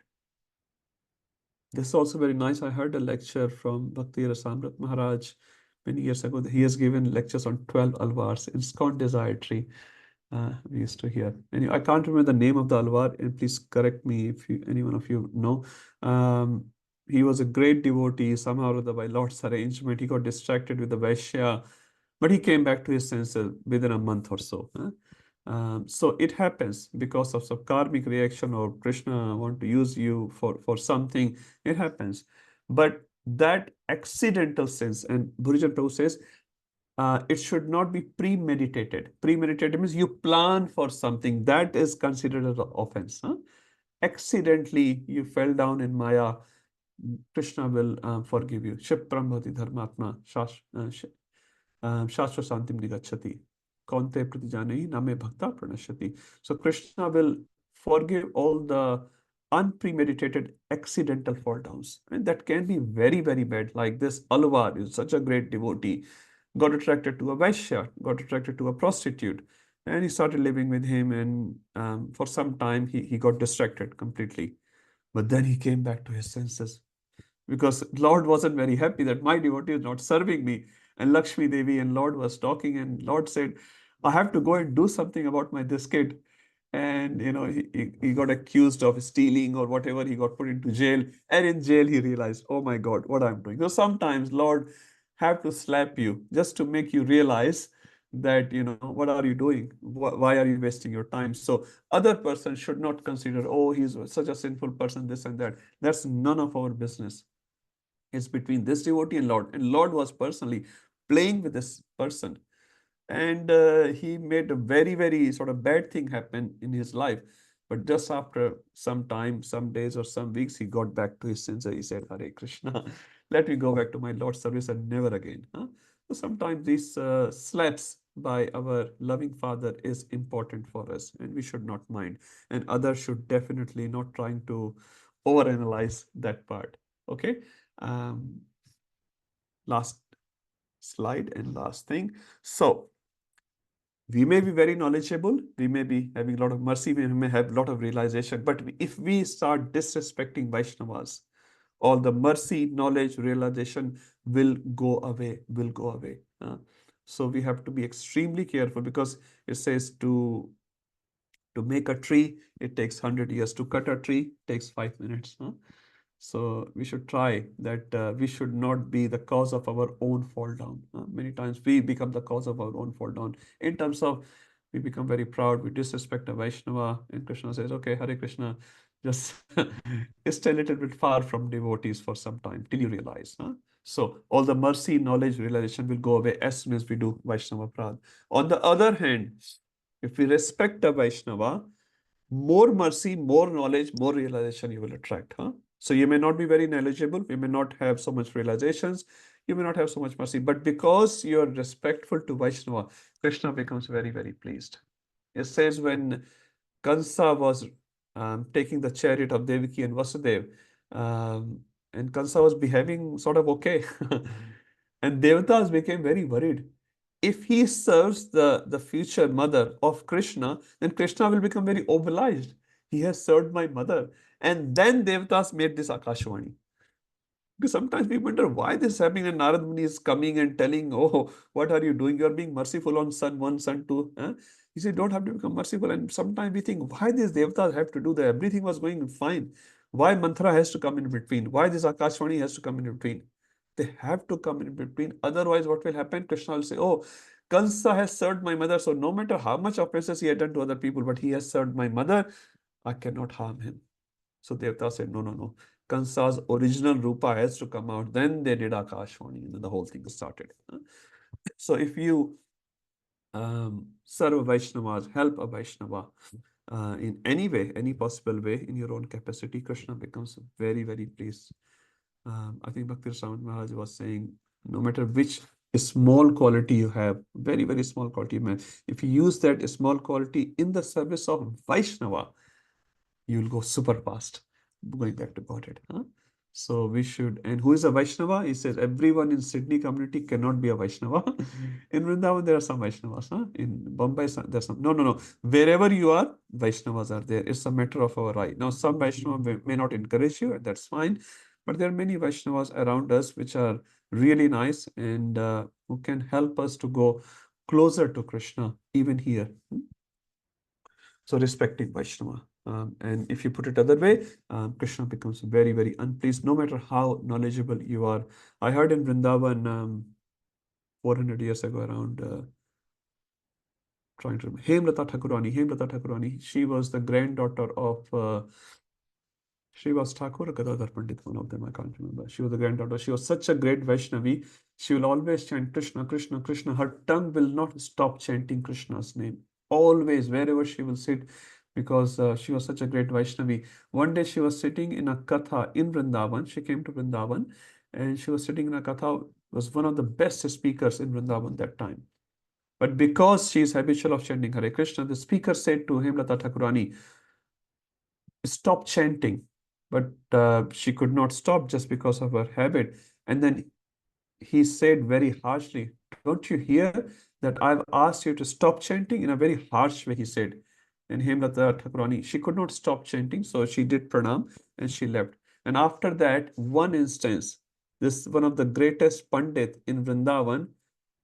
This is also very nice. I heard a lecture from Bhakti Rasamrit Maharaj many years ago. He has given lectures on 12 alvars in ISKCON Desire Tree. We used to hear. Anyway, I can't remember the name of the alvar, and please correct me if any one of you know. He was a great devotee. Somehow or other, by Lord's arrangement, he got distracted with the Vaishya, but he came back to his senses within a month or so. So it happens because of some karmic reaction, or Krishna want to use you for something. It happens. But that accidental sense, and Bhurijan Prabhu says, it should not be premeditated. Premeditated means you plan for something. That is considered as an offense. Accidentally, you fell down in Maya, Krishna will forgive you. Shipram bhati dharmatma shashva santim nigachati. Kaunte pratijanahi name bhakta pranashyati. So Krishna will forgive all the unpremeditated accidental fall downs. And that can be very, very bad. Like this Alvar is such a great devotee, got attracted to a Vaishya, got attracted to a prostitute, and he started living with him, and for some time he got distracted completely. But then he came back to his senses, because Lord wasn't very happy that my devotee is not serving me. And Lakshmi Devi and Lord was talking, and Lord said, I have to go and do something about this kid. And he got accused of stealing or whatever. He got put into jail, and in jail he realized, oh my God, what I'm doing. So sometimes Lord have to slap you just to make you realize that, what are you doing? Why are you wasting your time? So other person should not consider, oh, he's such a sinful person, this and that. That's none of our business. It's between this devotee and Lord. And Lord was personally playing with this person. And he made a very, very sort of bad thing happen in his life. But just after some time, some days or some weeks, he got back to his senses. He said, Hare Krishna, let me go back to my Lord's service and never again. So sometimes these slaps by our loving Father is important for us, and we should not mind. And others should definitely not trying to overanalyze that part. Okay. Last slide and last thing. So we may be very knowledgeable, we may be having a lot of mercy, we may have a lot of realization, but if we start disrespecting Vaishnavas, all the mercy, knowledge, realization will go away, so we have to be extremely careful, because it says to make a tree, it takes 100 years. To cut a tree, takes 5 minutes. So we should try that. We should not be the cause of our own fall down. Many times we become the cause of our own fall down, in terms of we become very proud, we disrespect a Vaishnava, and Krishna says, okay, Hare Krishna, just stay a little bit far from devotees for some time till you realize. So all the mercy, knowledge, realization will go away as soon as we do Vaishnava Prad. On the other hand, if we respect a Vaishnava, more mercy, more knowledge, more realization you will attract. So you may not be very knowledgeable, you may not have so much realizations, you may not have so much mercy, but because you're respectful to Vaishnava, Krishna becomes very, very pleased. It says when Kansa was taking the chariot of Devaki and Vasudev, and Kansa was behaving sort of okay, and Devatas became very worried. If he serves the future mother of Krishna, then Krishna will become very obliged. He has served my mother. And then Devatas made this Akashvani. Because sometimes we wonder why this is happening, and Narad Muni is coming and telling, oh, what are you doing? You are being merciful on son 1, son 2. He said, don't have to become merciful. And sometimes we think, why these Devatas have to do that? Everything was going fine. Why mantra has to come in between? Why this Akashvani has to come in between? They have to come in between. Otherwise, what will happen? Krishna will say, oh, Kansa has served my mother. So no matter how much offenses he had done to other people, but he has served my mother, I cannot harm him. So Devata said, no. Kansa's original Rupa has to come out. Then they did Akashvani, and then the whole thing started. So if you serve a Vaishnavas, help a Vaishnava in any way, any possible way, in your own capacity, Krishna becomes very, very pleased. I think Bhakti Rasamrita Maharaj was saying, no matter which small quality you have, very, very small quality, man, if you use that small quality in the service of Vaishnava, you'll go super fast, going back to Godhead. So we should, and who is a Vaishnava? He says everyone in Sydney community cannot be a Vaishnava. In Vrindavan, there are some Vaishnavas. In Bombay, there's some. No. Wherever you are, Vaishnavas are there. It's a matter of our right. Now, some Vaishnava may not encourage you, and that's fine. But there are many Vaishnavas around us which are really nice and who can help us to go closer to Krishna, even here. So respecting Vaishnava. And if you put it other way, Krishna becomes very, very unpleased, no matter how knowledgeable you are. I heard in Vrindavan 400 years ago around, trying to remember, Hemlata Thakurani. She was the granddaughter of Srivas Thakur or Gadadhar Pandit, one of them, I can't remember. She was the granddaughter. She was such a great Vaishnavi. She will always chant Krishna, Krishna, Krishna. Her tongue will not stop chanting Krishna's name. Always, wherever she will sit, because she was such a great Vaishnavi. One day she was sitting in a katha in Vrindavan. She came to Vrindavan and she was sitting in a katha, was one of the best speakers in Vrindavan that time. But because she is habitual of chanting Hare Krishna, the speaker said to Hemlata Thakurani, stop chanting. But she could not stop just because of her habit. And then he said very harshly, don't you hear that I've asked you to stop chanting? In a very harsh way, he said. And Hemlata Thakurani, she could not stop chanting, so she did pranam and she left. And after that, one instance, this one of the greatest Pandit in Vrindavan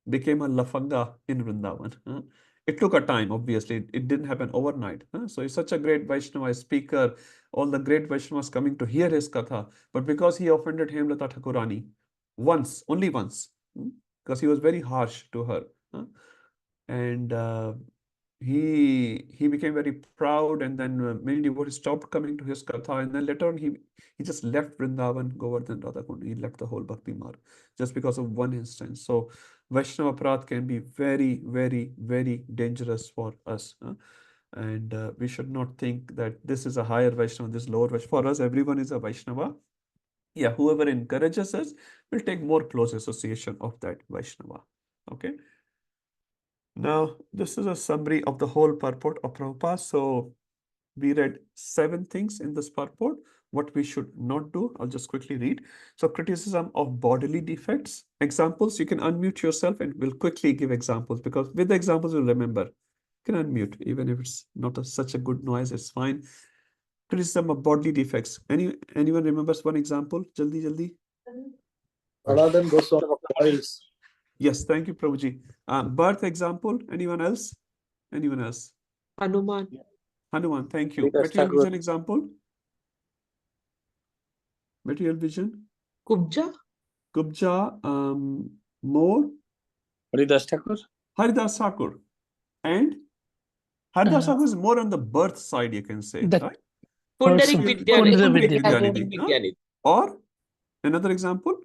became a lafanga in Vrindavan. It took a time, obviously. It didn't happen overnight. So he's such a great Vaishnava speaker, all the great Vaishnavas coming to hear his katha. But because he offended Hemlata Thakurani once, only once, because he was very harsh to her. And he became very proud, and then many devotees stopped coming to his katha, and then later on he just left Vrindavan, Govardhan, Radhakund. He left the whole Bhakti Marg just because of one instance. So Vaishnava Aparadh can be very, very, very dangerous for us. And we should not think that this is a higher Vaishnava, this lower Vaishnava. For us, everyone is a Vaishnava. Yeah, whoever encourages us will take more close association of that Vaishnava. Okay. Now, this is a summary of the whole purport of Prabhupada. So we read 7 things in this purport, what we should not do. I'll just quickly read. So criticism of bodily defects. Examples, you can unmute yourself and we'll quickly give examples, because with the examples you'll remember. You can unmute, even if it's not such a good noise, it's fine. Criticism of bodily defects. Anyone remembers one example? Jaldi. Aladdin goes on boils. Yes, thank you, Prabhuji. Birth example, anyone else? Hanuman. Hanuman, thank you. Because Material Thakur- vision example? Material vision? Kubja. Kubja, more? Haridas Thakur. Haridas Thakur. And Haridas Thakur is more on the birth side, you can say, That right? Pundarik Person- Vidyanidhi. Pundarik Vidyanidhi. Vidyanidhi. Or another example?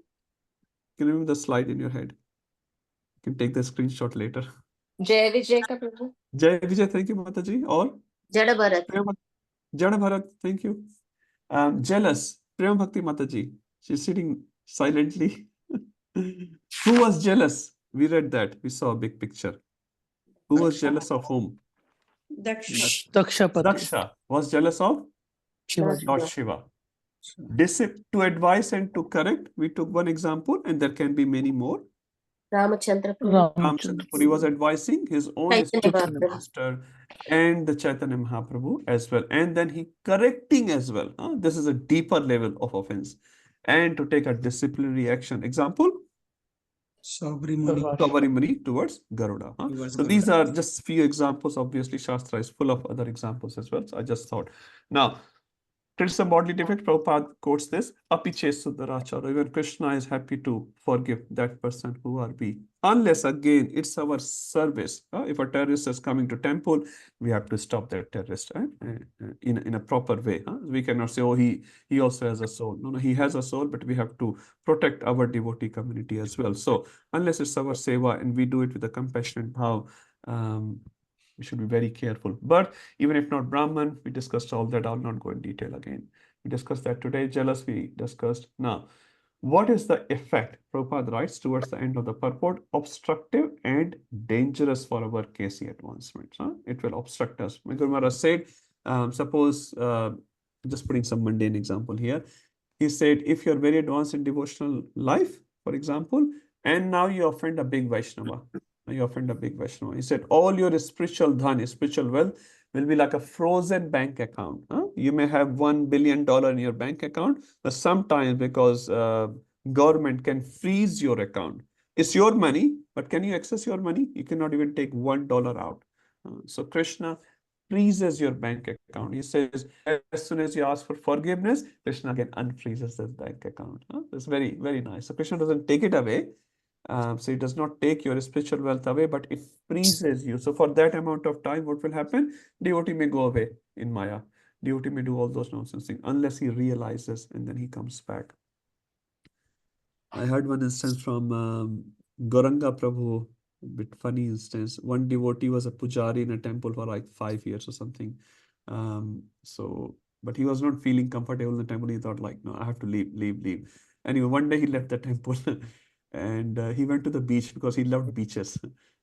Can you remember the slide in your head? You can take the screenshot later. Jai Vijay ka Prabhu. Jai Vijay, thank you, Mataji. Or Jada Bharat. Jada Bharat, thank you. Jealous, Prem Bhakti Mataji. She's sitting silently. Who was jealous? We read that. We saw a big picture. Who was jealous of whom? Dakshapati. Daksha was jealous of Shivaji. Lord Shiva. To advise and to correct, we took one example, and there can be many more. Ramachandra Prabhu. Ramchandra Puri was advising his own Chaitanya spiritual Mahaprabhu. master and the Chaitanya Mahaprabhu as well. And then he correcting as well. This is a deeper level of offense. And to take a disciplinary action. Example? Sabri Muni. Sabri Muni towards Garuda. Towards So these Garuda. are just few examples. Obviously, Shastra is full of other examples as well. So I just thought. Now, Treats a bodily defect, Prabhupada quotes this, apiche sudarachara. Even Krishna is happy to forgive that person who are weak. Unless, again, it's our service. If a terrorist is coming to temple, we have to stop that terrorist in a proper way. We cannot say, oh, he also has a soul. No, he has a soul, but we have to protect our devotee community as well. So unless it's our seva and we do it with a compassionate bhav, we should be very careful. But even if not Brahman, we discussed all that. I'll not go in detail again. We discussed that today. Jealous, we discussed. Now, what is the effect? Prabhupada writes towards the end of the purport, obstructive and dangerous for our KC advancements. It will obstruct us. My Guru Maharaj said, suppose, just putting some mundane example here. He said, if you're very advanced in devotional life, for example, and now you offend a big Vaishnava, he said, all your spiritual dhan, spiritual wealth will be like a frozen bank account. You may have $1 billion in your bank account, but sometimes because government can freeze your account. It's your money, but can you access your money? You cannot even take $1 out. So Krishna freezes your bank account. He says, as soon as you ask for forgiveness, Krishna again unfreezes this bank account. It's very, very nice. So Krishna doesn't take it away. So it does not take your spiritual wealth away, but it freezes you. So for that amount of time, what will happen? Devotee may go away in Maya. Devotee may do all those nonsense things unless he realizes and then he comes back. I heard one instance from Gauranga Prabhu, a bit funny instance. One devotee was a pujari in a temple for like 5 years or something. But he was not feeling comfortable in the temple. He thought like, no, I have to leave. Anyway, one day he left the temple and he went to the beach because he loved beaches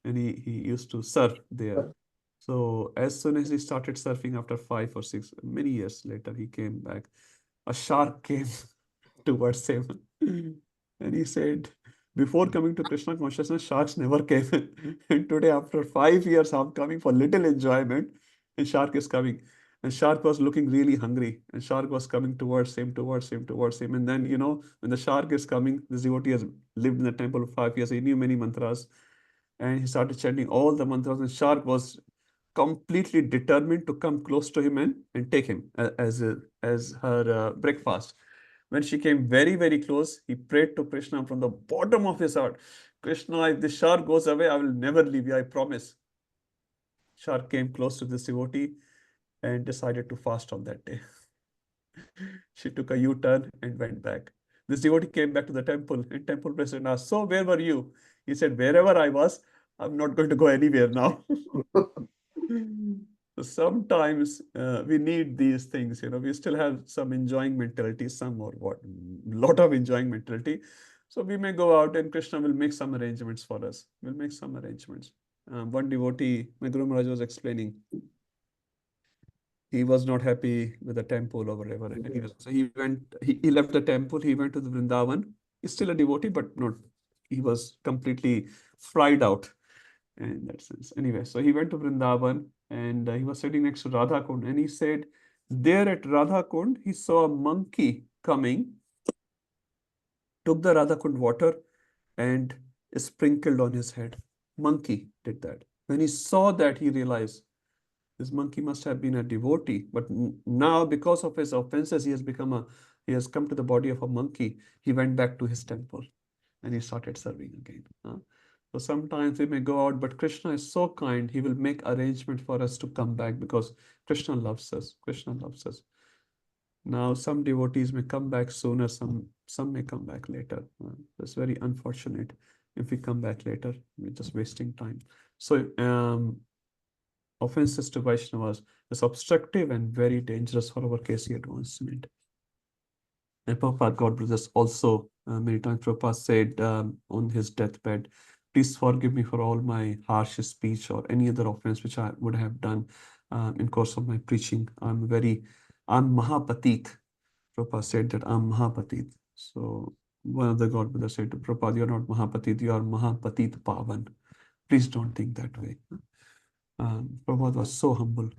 and he used to surf there. So as soon as he started surfing after 5 or 6, many years later, he came back. A shark came towards him. And he said, before coming to Krishna consciousness, sharks never came. And today, after 5 years, I'm coming for little enjoyment, and shark is coming. And shark was looking really hungry, and shark was coming towards him. And then, when the shark is coming, this devotee has lived in the temple for 5 years. He knew many mantras, and he started chanting all the mantras. And shark was completely determined to come close to him and take him as her breakfast. When she came very, very close, he prayed to Krishna from the bottom of his heart. Krishna, if the shark goes away, I will never leave you, I promise. Shark came close to this devotee and decided to fast on that day. She took a U-turn and went back. This devotee came back to the temple and temple president asked, so where were you? He said, wherever I was, I'm not going to go anywhere now. So sometimes we need these things, we still have some enjoying mentality, lot of enjoying mentality. So we may go out and Krishna will make some arrangements for us. We'll make some arrangements. One devotee, my Guru Maharaj was explaining, he was not happy with the temple or whatever. So he left the temple, he went to the Vrindavan. He's still a devotee, but he was completely fried out in that sense. Anyway, so he went to Vrindavan and he was sitting next to Radha Kund and he said, there at Radha Kund, he saw a monkey coming, took the Radha Kund water and sprinkled on his head. Monkey did that. When he saw that, he realized this monkey must have been a devotee, but now because of his offenses, he has come to the body of a monkey. He went back to his temple and he started serving again. So sometimes we may go out, but Krishna is so kind, he will make arrangement for us to come back because Krishna loves us. Krishna loves us. Now, some devotees may come back sooner, some may come back later. That's very unfortunate. If we come back later, we're just wasting time. So, offenses to Vaishnavas is obstructive and very dangerous for our KC advancement. And Prabhupada, God bless, also many times Prabhupada said on his deathbed, please forgive me for all my harsh speech or any other offense which I would have done in course of my preaching. I'm Mahapatit. Prabhupada said that I'm Mahapatit. So one of the God brothers said to Prabhupada, you're not Mahapatit, you are Mahapatit Pavan. Please don't think that way. Prabhupada was so humble.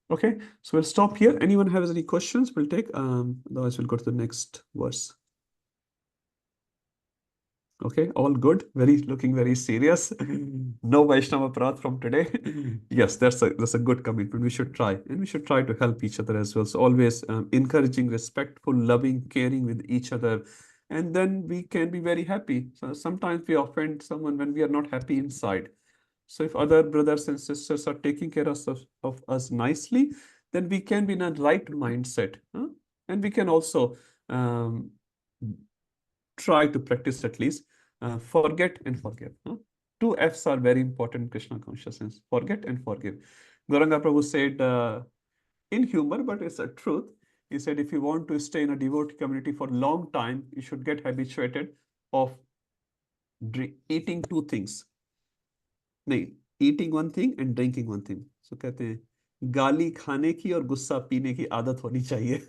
Okay, so we'll stop here. Anyone has any questions? We'll take. Otherwise, we'll go to the next verse. Okay, all good. Looking very serious. No Vaishnava Aparadh from today. Yes, that's a good commitment. We should try, and we should try to help each other as well. So always encouraging, respectful, loving, caring with each other, and then we can be very happy. So sometimes we offend someone when we are not happy inside. So if other brothers and sisters are taking care of us nicely, then we can be in a right mindset, huh? And we can also um, try to practice at least forget and forgive. Huh? Two F's are very important in Krishna consciousness: forget and forgive. Gauranga Prabhu said in humor, but it's a truth. He said, if you want to stay in a devotee community for a long time, you should get habituated of eating two things. नहीं, eating one thing and drinking one thing. So कहते हैं गाली खाने की और गुस्सा पीने की आदत होनी चाहिए.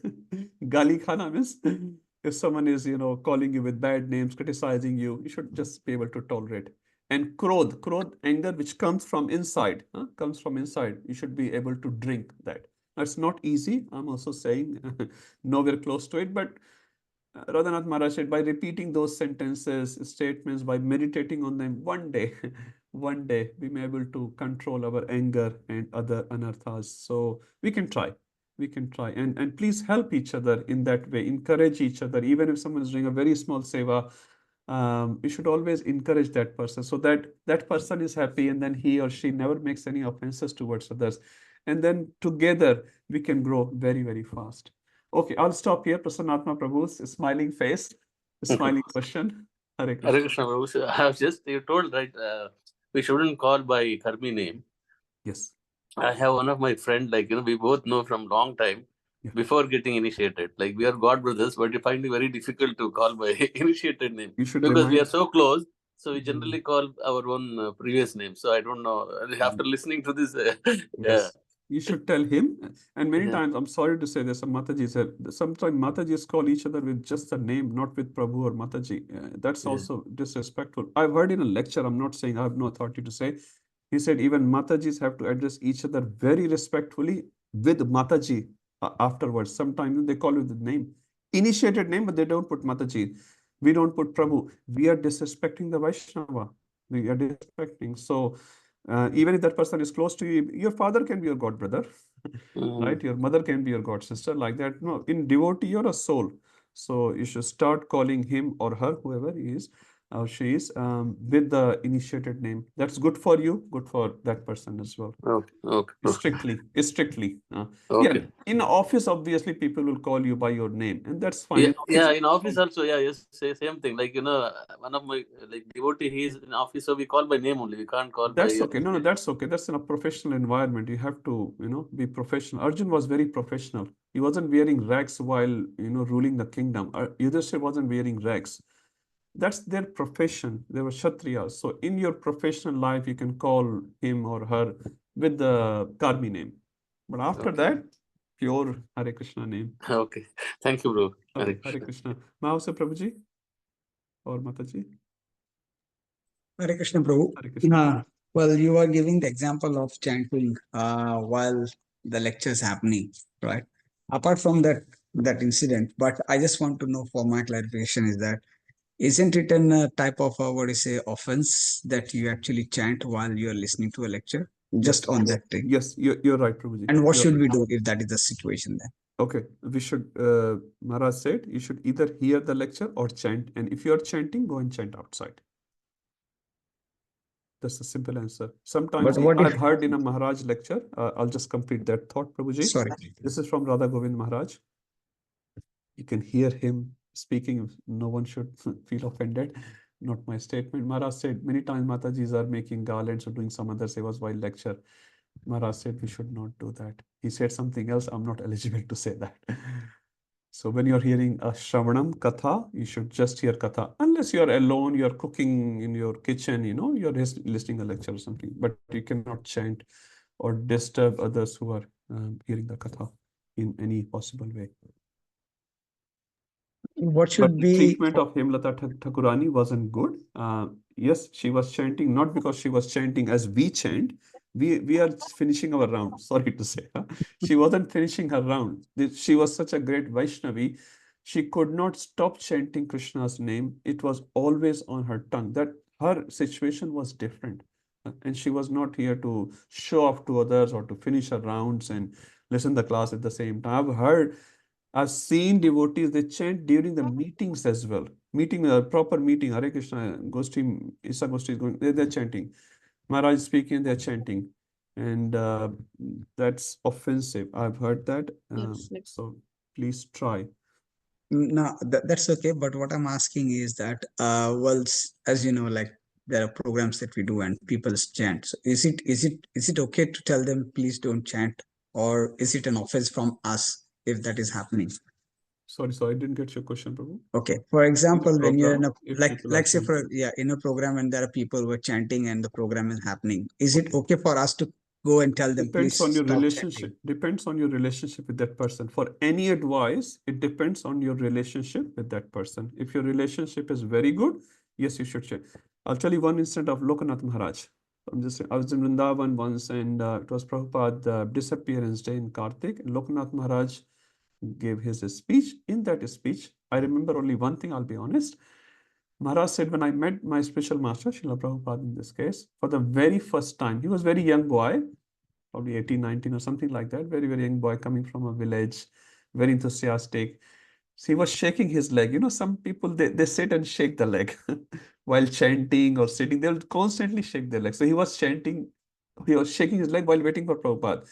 गाली खाना means if someone is, calling you with bad names, criticizing you, you should just be able to tolerate. And krodh, anger which comes from inside, comes from inside. You should be able to drink that. That's not easy. I'm also saying nowhere close to it, but Radhanath Maharaj said, by repeating those sentences, statements, by meditating on them, one day, one day, we may be able to control our anger and other anarthas. So we can try. We can try. And please help each other in that way. Encourage each other. Even if someone is doing a very small seva, we should always encourage that person so that that person is happy, and then he or she never makes any offenses towards others. And then together we can grow very, very fast. Okay, I'll stop here. Prasannatma Prabhu's smiling face, smiling question. Hare Krishna. Hare Krishna, Prabhu. So I have you told, right, we shouldn't call by Karmi name. Yes. I have one of my friend, we both know from long time before getting initiated. Like, we are God brothers, but we find it very difficult to call by initiated name. You should because we remind. are so close. So we generally call our own previous name. So I don't know. After listening to this, Yes. You should tell him. And many Yeah. times, I'm sorry to say this, some Matajis have, sometimes Matajis call each other with just the name, not with Prabhu or Mataji. That's Yeah. also disrespectful. I've heard in a lecture, I'm not saying, I have no authority to say. He said even Matajis have to address each other very respectfully with Mataji afterwards. Sometimes they call you the name, initiated name, but they don't put Mataji. We don't put Prabhu. We are disrespecting the Vaishnava. We are disrespecting. So even if that person is close to you, your father can be your god brother, right? Your mother can be your god sister, like that. No, in devotee, you're a soul. So you should start calling him or her, whoever he is or she is, with the initiated name. That's good for you, good for that person as well. Okay. Strictly. Okay. Yeah, in office, obviously, people will call you by your name, and that's fine. Yeah, in office also, yes, say same thing. One of my devotee, he is in office, so we call by name only. We can't call That's by. okay. No, that's okay. That's in a professional environment. You have to, be professional. Arjun was very professional. He wasn't wearing rags while, ruling the kingdom. Yudhishthira wasn't wearing rags. That's their profession. They were Kshatriyas. So in your professional life, you can call him or her with the Karmi name. But after that, pure Hare Krishna name. Okay. Thank you, bro. Okay, Hare Krishna. Mahasa Prabhuji or Mataji? Hare Krishna, Prabhu. Hare Krishna. Well, you are giving the example of chanting while the lecture is happening, right? Apart from that incident, but I just want to know for my clarification is that isn't it a type of offense that you actually chant while you are listening to a lecture? Just on that thing. Yes, you're right, Prabhuji. And what should we do if that is the situation then? Okay, we should, Maharaj said, you should either hear the lecture or chant. And if you're chanting, go and chant outside. That's the simple answer. Sometimes I've heard in a Maharaj lecture, I'll just complete that thought, Prabhuji. Sorry. This is from Radha Govind Maharaj. You can hear him speaking. No one should feel offended. Not my statement. Maharaj said many times Matajis are making garlands or doing some other sevas while lecture. Maharaj said we should not do that. He said something else. I'm not eligible to say that. So when you're hearing a Shravanam Katha, you should just hear Katha. Unless you're alone, you're cooking in your kitchen, you're listening a lecture or something. But you cannot chant or disturb others who are hearing the Katha in any possible way. What should be the treatment of Hemlata Thakurani wasn't good. Yes, she was chanting, not because she was chanting as we chant. We are finishing our round. Sorry to say. She wasn't finishing her round. She was such a great Vaishnavi. She could not stop chanting Krishna's name. It was always on her tongue. That her situation was different. And she was not here to show off to others or to finish her rounds and listen the class at the same time. I've seen devotees, they chant during the meetings as well. Meeting, a proper meeting, Hare Krishna, Gosti, Isa Gosti is going, they're chanting. Maharaj is speaking, they're chanting. And that's offensive. I've heard that. So please try. No, that's okay. But what I'm asking is that, well, as you know, like there are programs that we do and people chant. So is it okay to tell them please don't chant, or is it an offense from us if that is happening? Sorry, I didn't get your question, Prabhu. Okay. For example, when you're in a program, like say in a program and there are people who are chanting and the program is happening, is it okay for us to go and tell them Depends please on your stop relationship. chanting? Depends on your relationship with that person. For any advice, it depends on your relationship with that person. If your relationship is very good, yes, you should share. I'll tell you one incident of Lokanath Maharaj. I was in Vrindavan once, and it was Prabhupada's disappearance day in Kartik. Lokanath Maharaj gave his speech. In that speech, I remember only one thing, I'll be honest. Maharaj said, when I met my spiritual master, Srila Prabhupada in this case, for the very first time, he was very young boy, probably 18, 19 or something like that, very, very young boy coming from a village, very enthusiastic. So he was shaking his leg. You know, some people, they sit and shake the leg while chanting or sitting. They'll constantly shake their leg. So he was chanting, he was shaking his leg while waiting for Prabhupada.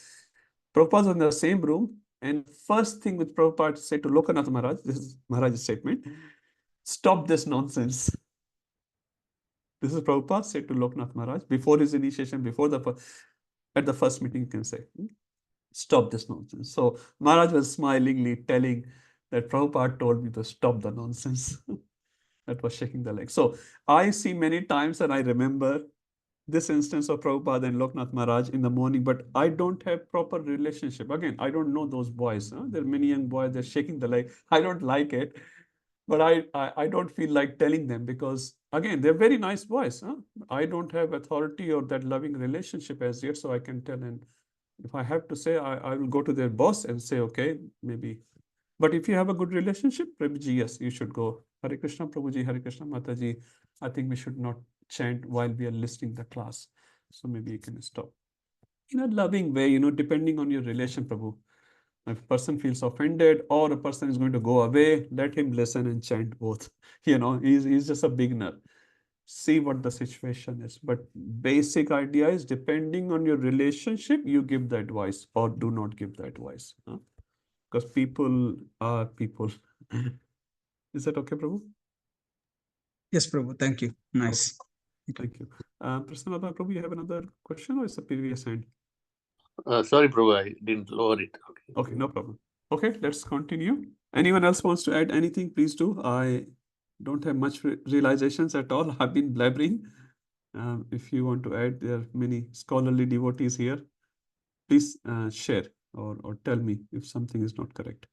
Prabhupada was in the same room, and first thing which Prabhupada said to Lokanath Maharaj, this is Maharaj's statement, stop this nonsense. This is Prabhupada said to Lokanath Maharaj before his initiation, at the first meeting, you can say, stop this nonsense. So Maharaj was smilingly telling that Prabhupada told me to stop the nonsense. That was shaking the leg. So I see many times, and I remember this instance of Prabhupada and Loknath Maharaj in the morning, but I don't have proper relationship. Again, I don't know those boys. There are many young boys, they're shaking the leg. I don't like it, but I don't feel like telling them because, again, they're very nice boys. I don't have authority or that loving relationship as yet, so I can tell. And if I have to say, I will go to their boss and say, okay, maybe. But if you have a good relationship, Prabhuji, yes, you should go. Hare Krishna, Prabhuji, Hare Krishna, Mataji. I think we should not chant while we are listening the class. So maybe you can stop. In a loving way, depending on your relation, Prabhu. If a person feels offended or a person is going to go away, let him listen and chant both. He's just a beginner. See what the situation is. But basic idea is depending on your relationship, you give the advice or do not give the advice. Because people are people. Is that okay, Prabhu? Yes, Prabhu. Thank you. Nice. Okay. Thank you. Prasanna Prabhu, you have another question or is the previous hand? Sorry, Prabhu, I didn't lower it. Okay, no problem. Okay, let's continue. Anyone else wants to add anything, please do. I don't have much realizations at all. I've been blabbering. If you want to add, there are many scholarly devotees here. Please share or tell me if something is not correct.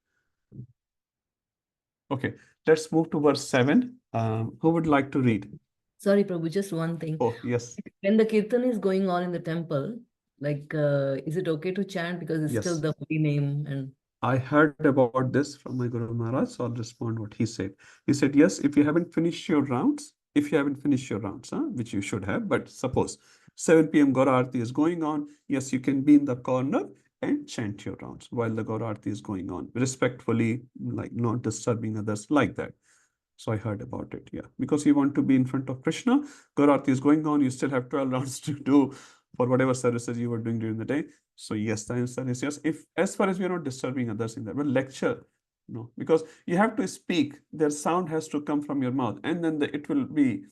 Okay, let's move to verse 7. Who would like to read? Sorry, Prabhu, just one thing. Oh, yes. When the kirtan is going on in the temple, like, is it okay to chant because it's still Yes. the holy name? And I heard about this from my Guru Maharaj, so I'll respond what he said. He said, yes, if you haven't finished your rounds, which you should have, but suppose 7 p.m. Gaura Aarti is going on, yes, you can be in the corner and chant your rounds while the Gaura Aarti is going on, respectfully, like not disturbing others, like that. So I heard about it, yeah. Because you want to be in front of Krishna, Gaura Aarti is going on, you still have 12 rounds to do for whatever services you were doing during the day. So yes, the answer is yes. If as far as we are not disturbing others in that, but lecture, no, because you have to speak, their sound has to come from your mouth, and then it will be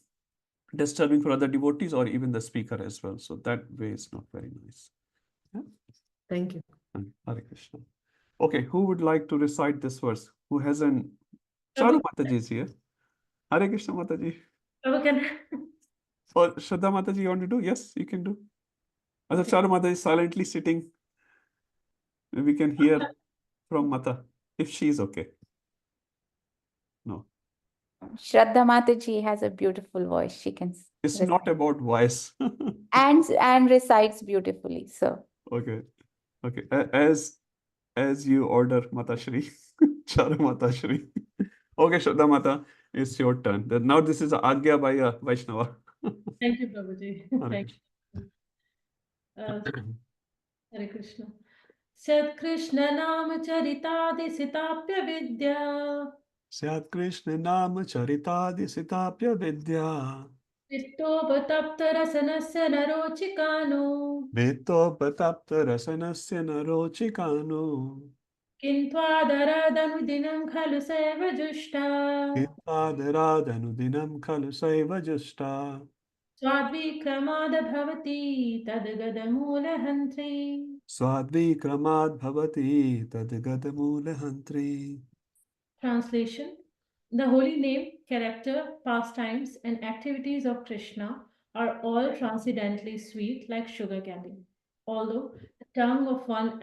disturbing for other devotees or even the speaker as well. So that way is not very nice. Yeah? thank you. Hare Krishna. Okay, who would like to recite this verse? Who has an Charu Mataji is here. Hare Krishna Mataji. Prabhu, can Or Shraddha Mataji, you want to do? Yes, you can do. As Charu Mataji is silently sitting, we can hear from Mata if she is okay. No. Shraddha Mataji has a beautiful voice. She can It's not about voice. and recites beautifully. So Okay. Okay. As you order, Matashri, Charu Matashri. Okay, Shraddha Mata, it's your turn. Now this is Agya by Vaishnava. Thank you, Prabhuji. Hare Thank Krishna. you. Hare Krishna. Sat Krishna Nam Charitadi Sitapya Vidya. Syat Krishna Nam Charitadi Sitapya Vidya. Vittobhatapta Rasanasya Narochikano. Veto Patapta Rasanasya Narochikano. Kintvadaradanudinan Khalu Seva Jushta. Kitadharadhanudinam Khalu Saiva Justa. Swadvikramada Bhavati Tadgadamulahantri. Swadvikramad Bhavati Tadgadamulahantri. Translation: the holy name, character, pastimes, and activities of Krishna are all transcendently sweet like sugar candy. Although the tongue of one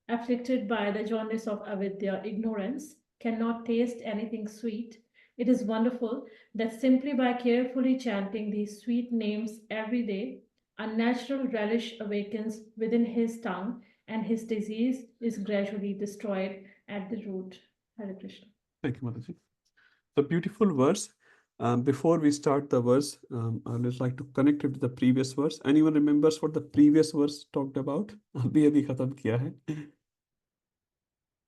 afflicted by the jaundice of avidya, ignorance, cannot taste anything sweet, it is wonderful that simply by carefully chanting these sweet names every day, a natural relish awakens within his tongue and his disease is gradually destroyed at the root. Hare Krishna. Thank you, Mataji. The beautiful verse. Before we start the verse, I would like to connect it to the previous verse. Anyone remembers what the previous verse talked about? Abhi khatam kiya hai.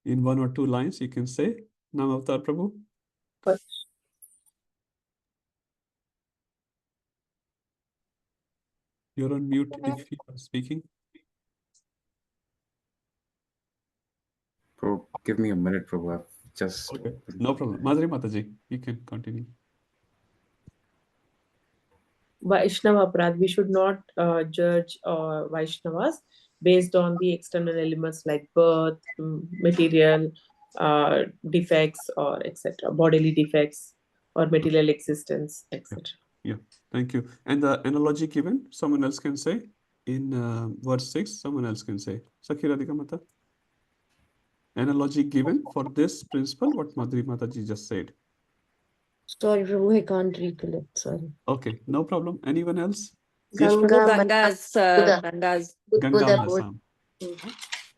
In one or two lines, you can say, Nam Avatar Prabhu. You're on mute if you are speaking. Bro, give me a minute, Prabhu. I've just Okay, no problem. Madhuri Mataji, you can continue. Vaishnava Prad, we should not judge Vaishnavas based on the external elements like birth, material defects, or etc., bodily defects or material existence, etc. Yeah, thank you. And the analogy given, someone else can say in verse 6, someone else can say. Sakhi Radhika Mata. Analogy given for this principle, what Madhuri Mataji just said. Sorry, Prabhu, I can't recollect. Sorry. Okay, no problem. Anyone else? Yes, Prabhu, Ganga, Ganga's Ganga Buddha, Bhasam.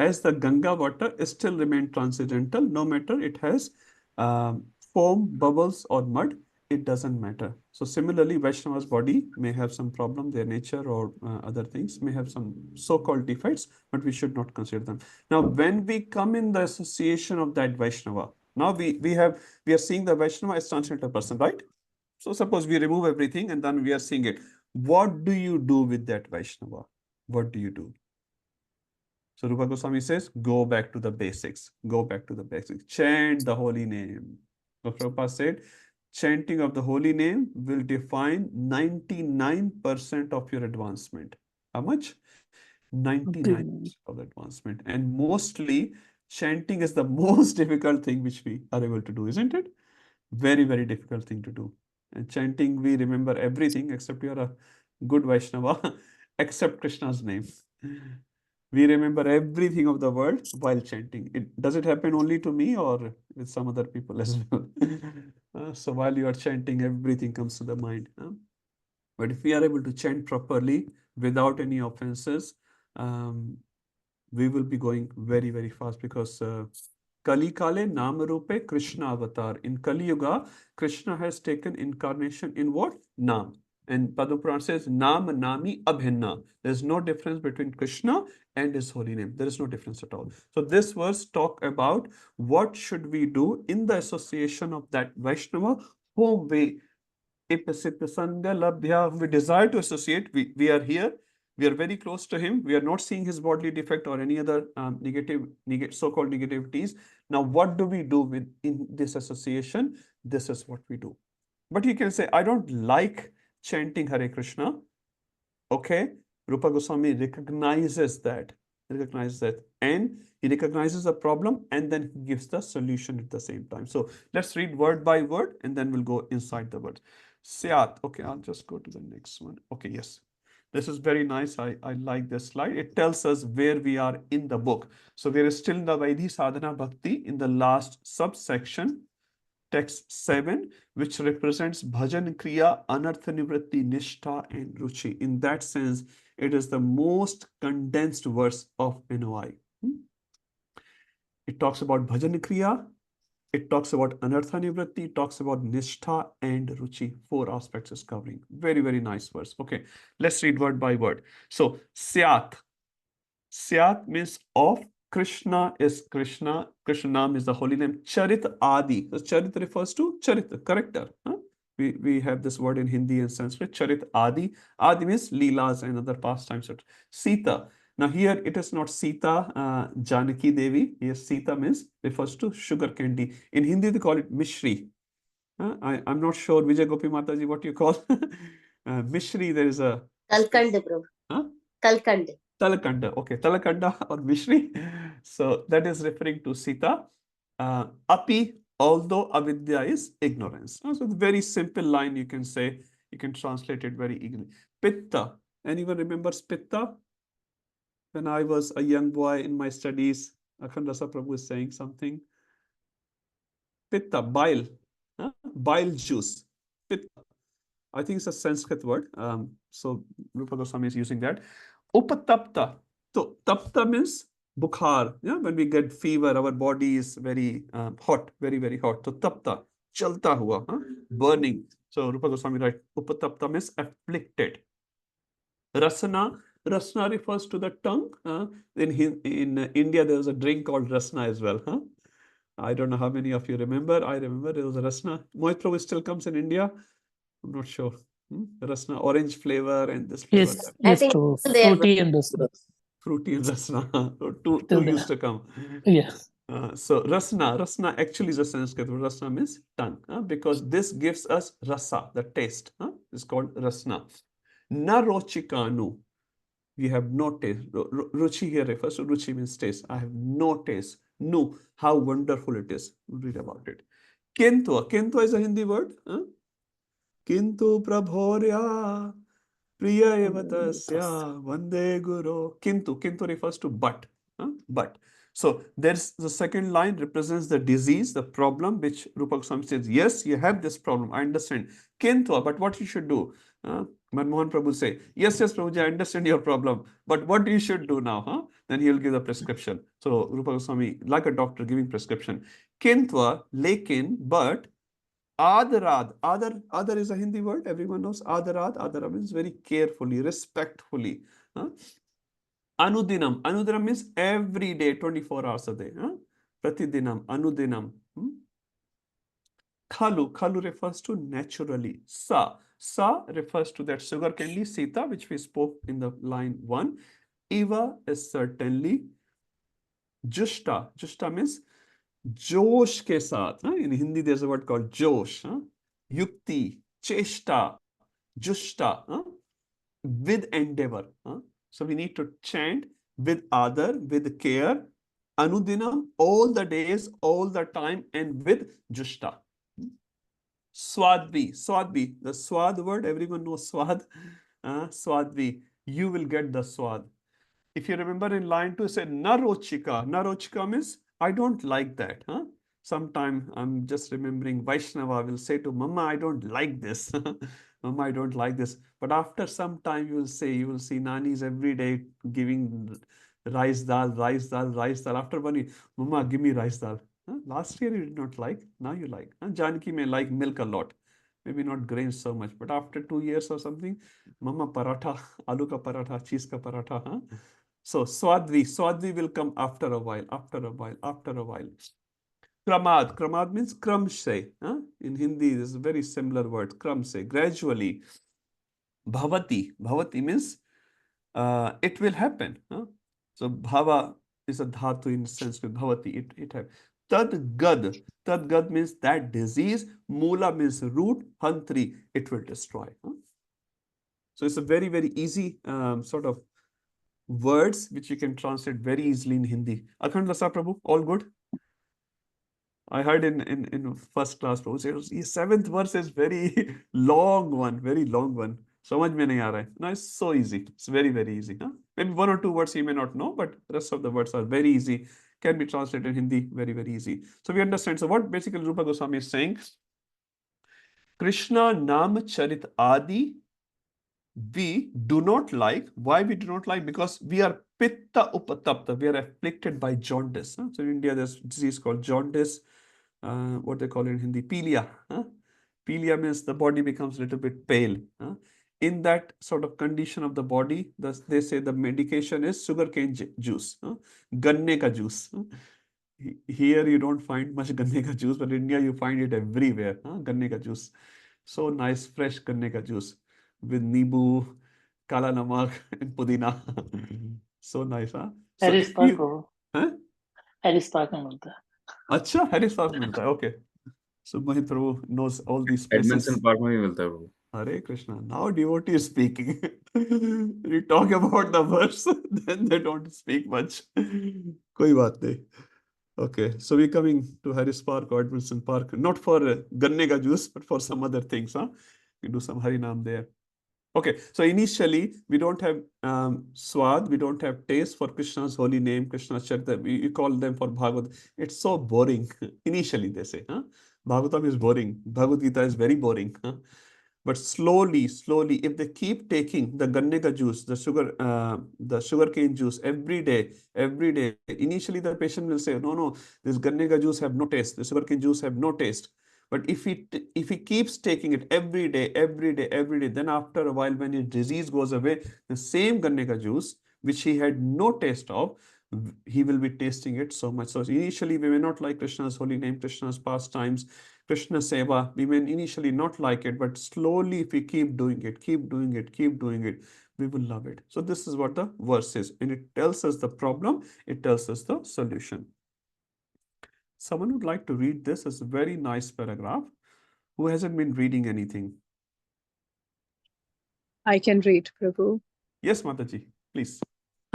As the Ganga water still remain transcendental, no matter it has foam, bubbles, or mud, it doesn't matter. So similarly, Vaishnava's body may have some problem, their nature or other things may have some so-called defects, but we should not consider them. Now, when we come in the association of that Vaishnava, now we are seeing the Vaishnava as transcendental person, right? So suppose we remove everything and then we are seeing it. What do you do with that Vaishnava? What do you do? So Rupa Goswami says, go back to the basics. Go back to the basics. Chant the holy name. So Prabhupada said, chanting of the holy name will define 99% of your advancement. How much? 99% of the advancement. And mostly, chanting is the most difficult thing which we are able to do, isn't it? Very, very difficult thing to do. And chanting, we remember everything except you're a good Vaishnava, except Krishna's name. We remember everything of the world while chanting. Does it happen only to me or with some other people as well? So while you are chanting, everything comes to the mind. But if we are able to chant properly without any offenses, we will be going very, very fast because Kali Kale Nama Rupe Krishna Avatar. In Kali Yuga, Krishna has taken incarnation in what? Nam. And Padma Puran says, Nam Nami Abhinna. There's no difference between Krishna and his holy name. There is no difference at all. So this verse talk about what should we do in the association of that Vaishnava whom we desire to associate. We are here. We are very close to him. We are not seeing his bodily defect or any other so-called negativities. Now, what do we do in this association? This is what we do. But you can say, I don't like chanting Hare Krishna. Okay, Rupa Goswami recognizes that. And he recognizes the problem and then he gives the solution at the same time. So let's read word by word and then we'll go inside the word. Syat. Okay, I'll just go to the next one. Okay, yes. This is very nice. I like this slide. It tells us where we are in the book. So we are still in the Vaidhi Sadhana Bhakti in the last subsection, text 7, which represents Bhajan Kriya, Anartha Nivritti, Nishtha, and Ruchi. In that sense, it is the most condensed verse of NOI. It talks about Bhajan Kriya, It talks about anartha nivritti, it talks about nishtha and ruchi. 4 aspects is covering. Very, very nice verse. Okay, let's read word by word. So, syat. Syat means of. Krishna is Krishna. Krishna Nam is the holy name. Charit Adi. So Charit refers to Charit, character. Huh? We have this word in Hindi and Sanskrit. Charit Adi. Adi means Leelas and other pastimes. Sita. Now here it is not Sita, Janaki Devi. Here Sita means refers to sugar candy. In Hindi they call it Mishri. I'm not sure, Vijay Gopi Mataji, what you call Mishri. There is a Kalkand, bro. Huh? Kalkand. Talakanda, okay, Talakanda or Mishri. So that is referring to Sita. Api, although avidya is ignorance. So it's a very simple line you can say, you can translate it very easily. Pitta, anyone remembers Pitta? When I was a young boy in my studies, Akhand Rasa Prabhu is saying something. Pitta, bile, bile juice. Pitta. I think it's a Sanskrit word. So Rupa Goswami is using that. Upatapta. So tapta means bukhar. Yeah, when we get fever, our body is very hot, very, very hot. So tapta, chalta hua, burning. So Rupa Goswami writes, upatapta means afflicted. Rasana, rasna refers to the tongue. In India, there was a drink called rasna as well. I don't know how many of you remember. I remember there was a rasna. Mohit Prabhu still comes in India. I'm not sure. Rasna, orange flavor and this flavor. Yes, I yes, think true. there, Fruity and rasna. Fruity and rasna. two Till used there. to come. Yes. So rasna actually is a Sanskrit word. Rasna means tongue, because this gives us rasa, the taste. It's called rasna. Na rochikanu. We have no taste. Ruchi here refers to ruchi means taste. I have no taste. No, how wonderful it is. Read about it. Kentwa. Kentwa is a Hindi word. Kintu prabhorya priya evatasya vande guru. Kintu. Kintu refers to but. But. So there's the second line represents the disease, the problem, which Rupa Goswami says, yes, you have this problem. I understand. Kintwa, but what you should do? Manmohan Prabhu say, yes, Prabhuji, I understand your problem, but what you should do now? Then he'll give the prescription. So Rupa Goswami, like a doctor giving prescription. Kintwa, lekin, but Adarad. Adar is a Hindi word. Everyone knows Adarad. Adara means very carefully, respectfully. Anudinam. Anudinam means every day, 24 hours a day. Pratidinam, Anudinam. Khalu. Khalu refers to naturally. Sa. Sa refers to that sugar candy, Sita, which we spoke in the line 1. Eva is certainly. Jushta. Jushta means जोश के साथ. In Hindi there's a word called जोश. Yukti, cheshta, jushta, with endeavor. So we need to chant with adar, with care, anudinam, all the days, all the time, and with jushta. Swadvi, swadvi, the swad word, everyone knows swad. Swadvi, you will get the swad. If you remember in line 2, say narochika. Narochika means I don't like that. Sometime I'm just remembering Vaishnava will say to Mama, I don't like this. Mama, I don't like this. But after some time you will see Nanis every day giving rice dal, rice dal, rice dal. After one year, Mama, give me rice dal. Last year you did not like, now you like. Janaki may like milk a lot. Maybe not grains so much, but after 2 years or something, Mama paratha, aloo ka paratha, cheese ka paratha. So Swadvi will come after a while. Kramad. Kramad means kramshe. In Hindi, this is a very similar word. Kramshe, gradually. Bhavati. Bhavati means it will happen. So bhava is a dhatu in Sanskrit. Bhavati, it happens. Tadgad. Tadgad means that disease. Mula means root. Hantri, it will destroy. So it's a very, very easy sort of words which you can translate very easily in Hindi. Akhand Rasa Prabhu, all good? I heard in first class, Prabhu said, the 7th verse is very long one. समझ में नहीं आ रहा है. No, it's so easy. It's very, very easy. Maybe 1 or 2 words you may not know, but the rest of the words are very easy. Can be translated in Hindi very, very easy. So we understand. So what basically Rupa Goswami is saying, Krishna Nam Charit Adi, we do not like. Why we do not like? Because we are pitta upatapta. We are afflicted by jaundice. So in India, there's a disease called jaundice. what they call it in Hindi, pilia. Pilia means the body becomes a little bit pale. In that sort of condition of the body, they say the medication is sugarcane juice, ganne ka juice. Here you don't find much ganne ka juice, but in India you find it everywhere. Ganne ka juice. So nice, fresh ganne ka juice with nibu, kala namak, and pudina. So nice, huh? So Harris if Park you, हो, huh? Harris Park में मिलता है. अच्छा, Harris Park मिलता है. Okay. So Mohit Prabhu knows all these places. Edmondson Park में भी मिलता है वो. Hare Krishna. Now devotee is speaking. We talk about the verse, then they don't speak much. कोई बात नहीं. Okay, so we're coming to Harris Park or Edmondson Park, not for ganne ka juice, but for some other things. We do some Harinam there. Okay, so initially we don't have swad, we don't have taste for Krishna's holy name, Krishna's Charita. We call them for Bhagavad. It's so boring. Initially they say, Bhagavatam is boring. Bhagavad Gita is very boring. But slowly, if they keep taking the ganne ka juice, the sugarcane juice every day, initially the patient will say, no, this ganne ka juice have no taste, the sugarcane juice have no taste. But if he keeps taking it every day, then after a while, when his disease goes away, the same ganne ka juice, which he had no taste of, he will be tasting it so much. So initially, we may not like Krishna's holy name, Krishna's pastimes, Krishna Seva. We may initially not like it, but slowly, if we keep doing it, we will love it. So this is what the verse is. And it tells us the problem, it tells us the solution. Someone would like to read this as a very nice paragraph. Who hasn't been reading anything? I can read, Prabhu. Yes, Mataji, please.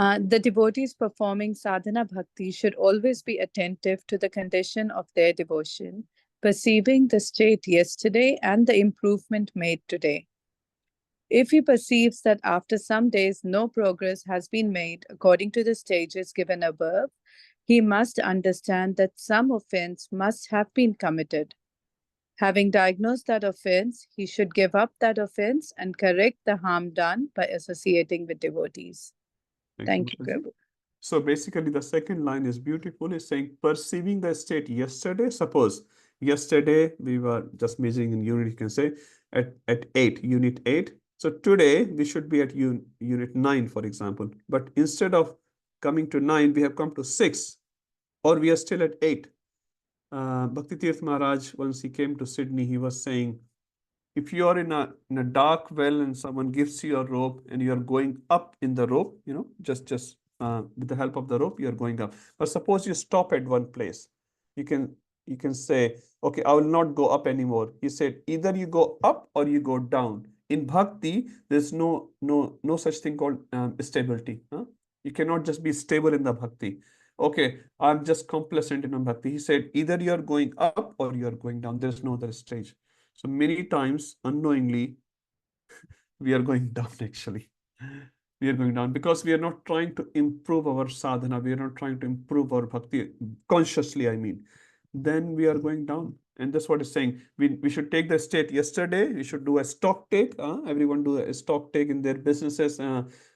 The devotees performing sadhana bhakti should always be attentive to the condition of their devotion, perceiving the state yesterday and the improvement made today. If he perceives that after some days no progress has been made according to the stages given above, he must understand that some offense must have been committed. Having diagnosed that offense, he should give up that offense and correct the harm done by associating with devotees. Thank you, Prabhu. So basically the second line is beautiful. It's saying perceiving the state yesterday. Suppose yesterday we were just measuring in unit, you can say at 8, unit 8. So today we should be at unit 9, for example. But instead of coming to 9, we have come to 6, or we are still at 8. Bhakti Tirth Maharaj, once he came to Sydney, he was saying, if you are in a dark well and someone gives you a rope and you are going up in the rope, just with the help of the rope, you are going up. But suppose you stop at one place, you can say, okay, I will not go up anymore. He said, either you go up or you go down. In bhakti, there's no such thing called stability. You cannot just be stable in the bhakti. Okay, I'm just complacent in bhakti. He said, either you are going up or you are going down. There's no other stage. So many times, unknowingly, we are going down actually. We are going down because we are not trying to improve our sadhana. We are not trying to improve our bhakti consciously, I mean. Then we are going down. And that's what it's saying. We should take the state yesterday. We should do a stock take. Everyone do a stock take in their businesses.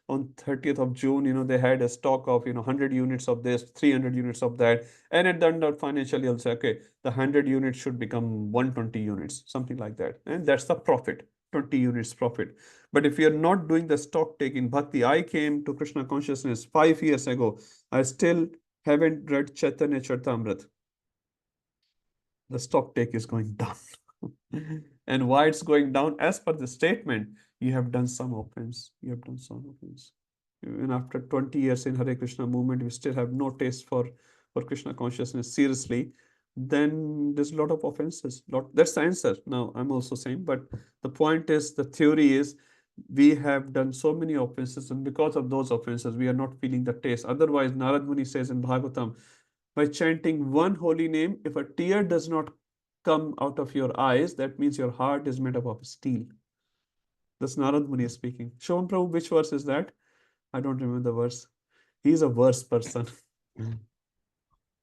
On 30th of June, they had a stock of, 100 units of this, 300 units of that. And it turned out financially, I'll say, okay, the 100 units should become 120 units, something like that. And that's the profit, 20 units profit. But if you're not doing the stock take in bhakti, I came to Krishna consciousness 5 years ago. I still haven't read Chaitanya Charitamrita. The stock take is going down. And why it's going down? As per the statement, you have done some offense. You have done some offense. Even after 20 years in Hare Krishna movement, we still have no taste for Krishna consciousness seriously. Then there's a lot of offenses. That's the answer. Now, I'm also saying, but the point is, the theory is, we have done so many offenses, and because of those offenses, we are not feeling the taste. Otherwise, Narad Muni says in Bhagavatam, by chanting one holy name, if a tear does not come out of your eyes, that means your heart is made up of steel. That's Narad Muni speaking. Shravan Prabhu, which verse is that? I don't remember the verse. He's a verse person.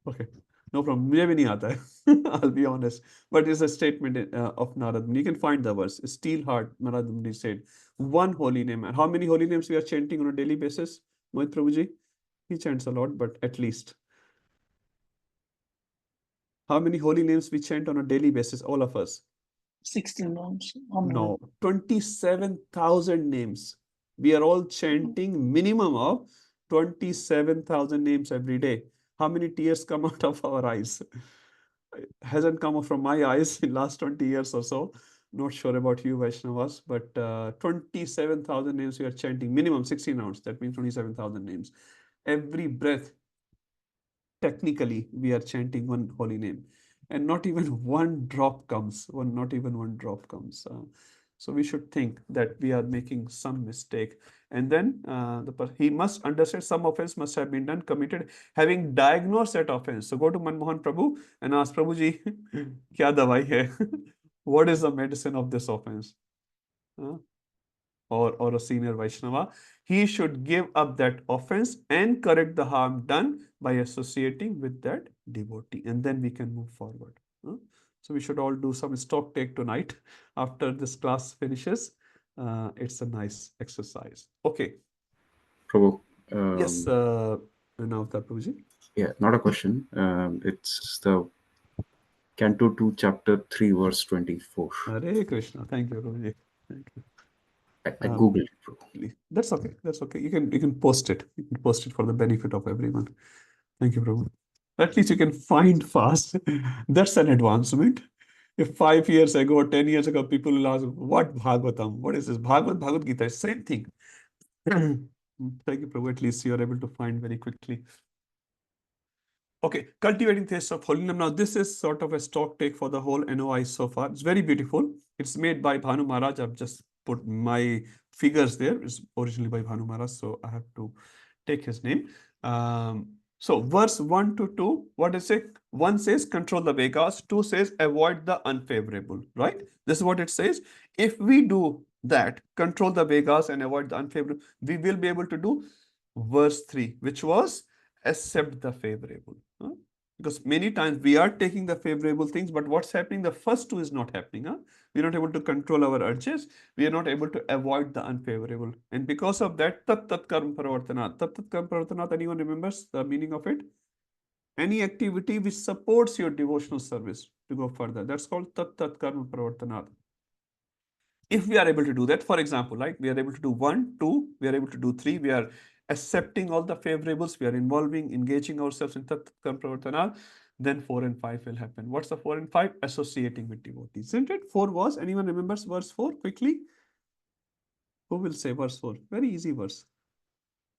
Okay, no problem. Mujhe bhi nahi aata hai. I'll be honest. But it's a statement of Narad Muni. You can find the verse. Steel heart, Narad Muni said. One holy name. And how many holy names we are chanting on a daily basis? Mohit Prabhuji? He chants a lot, but at least. How many holy names we chant on a daily basis, all of us? 16 rounds. No, 27,000 names. We are all chanting minimum of 27,000 names every day. How many tears come out of our eyes? Hasn't come out from my eyes in last 20 years or so. Not sure about you, Vaishnavas, but 27,000 names we are chanting, minimum 16 rounds. That means 27,000 names. Every breath, technically, we are chanting one holy name. And not even one drop comes, not even one drop comes. So we should think that we are making some mistake. And then he must understand some offense must have been done, committed, having diagnosed that offense. So go to Manmohan Prabhu and ask, Prabhuji, kya dawai hai? What is the medicine of this offense? Or a senior Vaishnava, he should give up that offense and correct the harm done by associating with that devotee, and then we can move forward. So we should all do some stock take tonight after this class finishes. It's a nice exercise. Okay. Prabhu. Yes, Navta Prabhuji. Yeah, not a question. It's the Canto 2, Chapter 3, verse 24. Hare Krishna. Thank you, Prabhuji. Thank you. I Googled it, Prabhu. That's okay. That's okay. You can post it. You can post it for the benefit of everyone. Thank you, Prabhu. At least you can find fast. That's an advancement. If 5 years ago or 10 years ago, people will ask, what Bhagavatam? What is this? Bhagavad Gita, same thing. Thank you, Prabhu. At least you are able to find very quickly. Okay, cultivating taste of holy name. Now, this is sort of a stock take for the whole NOI so far. It's very beautiful. It's made by Bhanu Maharaj. I've just put my figures there. It's originally by Bhanu Maharaj, so I have to take his name. So verse 1 to 2, what is it? 1 says control the Vegas, 2 says avoid the unfavorable, right? This is what it says. If we do that, control the Vegas and avoid the unfavorable, we will be able to do verse 3, which was accept the favorable. Because many times we are taking the favorable things, but what's happening? The first two is not happening. We're not able to control our urges. We are not able to avoid the unfavorable. And because of that, tat tat karma paravartanat. Tat tat karma paravartanat, anyone remembers the meaning of it? Any activity which supports your devotional service to go further. That's called tat tat karma paravartanat. If we are able to do that, for example, like we are able to do 1, 2, we are able to do 3, we are accepting all the favorables, we are engaging ourselves in tat karma pravartana, then 4 and 5 will happen. What's the 4 and 5? Associating with devotees, isn't it? 4 was, anyone remembers verse 4 quickly? Who will say verse 4? Very easy verse.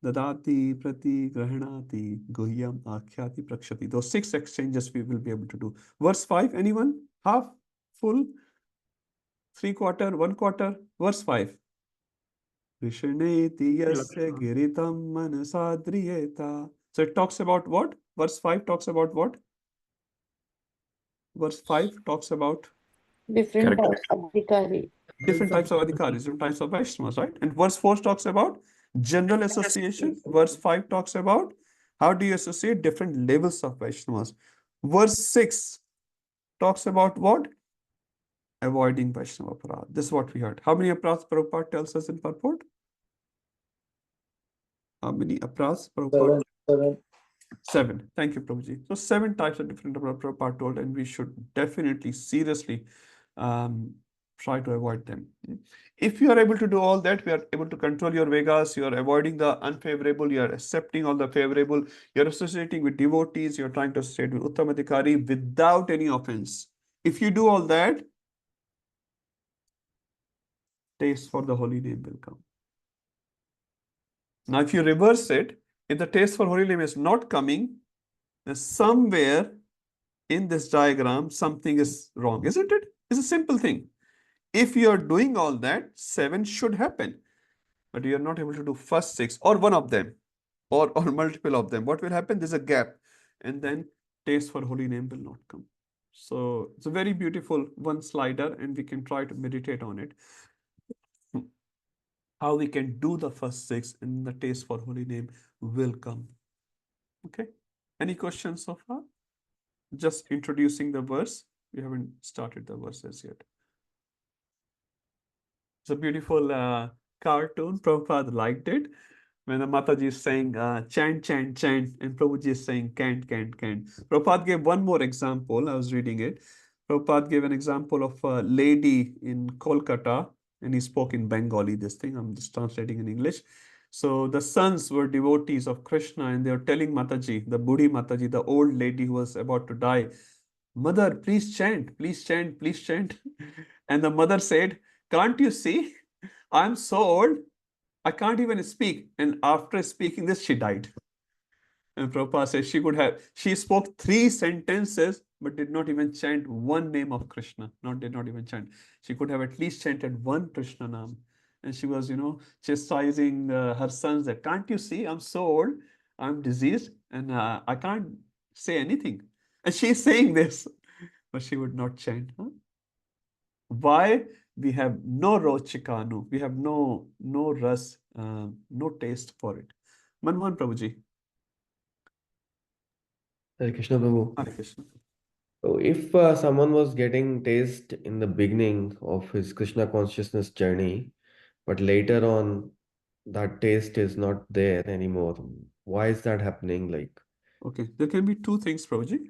Dadati, prati, grahanati, guhyam, akhyati, prakshati. Those 6 exchanges we will be able to do. Verse 5, anyone? Half, full, 3/4, 1/4, verse 5. Vishneti yasya giritam manasadriyeta. So it talks about what? Verse 5 talks about what? Verse 5 talks about Different adhikari. different types of adhikaris, different types of Vaishnavas, right? And verse 4 talks about general association. Verse 5 talks about how do you associate different levels of Vaishnavas. Verse 6 talks about what? Avoiding Vaishnava aparadh. This is what we heard. How many aparadhs Prabhupada tells us in purport? How many aparadhs Prabhupada? 7. Thank you, Prabhuji. So 7 types of different Prabhupada told, and we should definitely, seriously try to avoid them. If you are able to do all that, we are able to control your Vegas, you are avoiding the unfavorable, you are accepting all the favorable, you are associating with devotees, you are trying to associate with Uttamadhikari without any offense. If you do all that, taste for the holy name will come. Now, if you reverse it, if the taste for holy name is not coming, then somewhere in this diagram, something is wrong, isn't it? It's a simple thing. If you are doing all that, 7 should happen, but you are not able to do first 6 or one of them or multiple of them. What will happen? There's a gap, and then taste for holy name will not come. So it's a very beautiful one slider, and we can try to meditate on it. How we can do the first 6 and the taste for holy name will come. Okay. Any questions so far? Just introducing the verse. We haven't started the verses yet. It's a beautiful cartoon. Prabhupada liked it. when the Mataji is saying chant, chant, chant, and Prabhuji is saying can't, can't, can't. Prabhupada gave one more example. I was reading it. Prabhupada gave an example of a lady in Kolkata, and he spoke in Bengali, this thing. I'm just translating in English. So the sons were devotees of Krishna, and they were telling Mataji, the Budi Mataji, the old lady who was about to die, Mother, please chant, please chant, please chant. And the mother said, can't you see? I'm so old, I can't even speak. And after speaking this, she died. And Prabhupada says she spoke 3 sentences, but did not even chant one name of Krishna. Did not even chant. She could have at least chanted one Krishna name. And she was, chastising her sons that, can't you see? I'm so old, I'm diseased, and I can't say anything. And she's saying this, but she would not chant. Huh? Why? We have no rochikanu. We have no ras, no taste for it. Manmohan Prabhuji. Hare Krishna Prabhu. Hare Krishna. So if someone was getting taste in the beginning of his Krishna consciousness journey, but later on that taste is not there anymore, why is that happening? Like, okay, there can be 2 things, Prabhuji.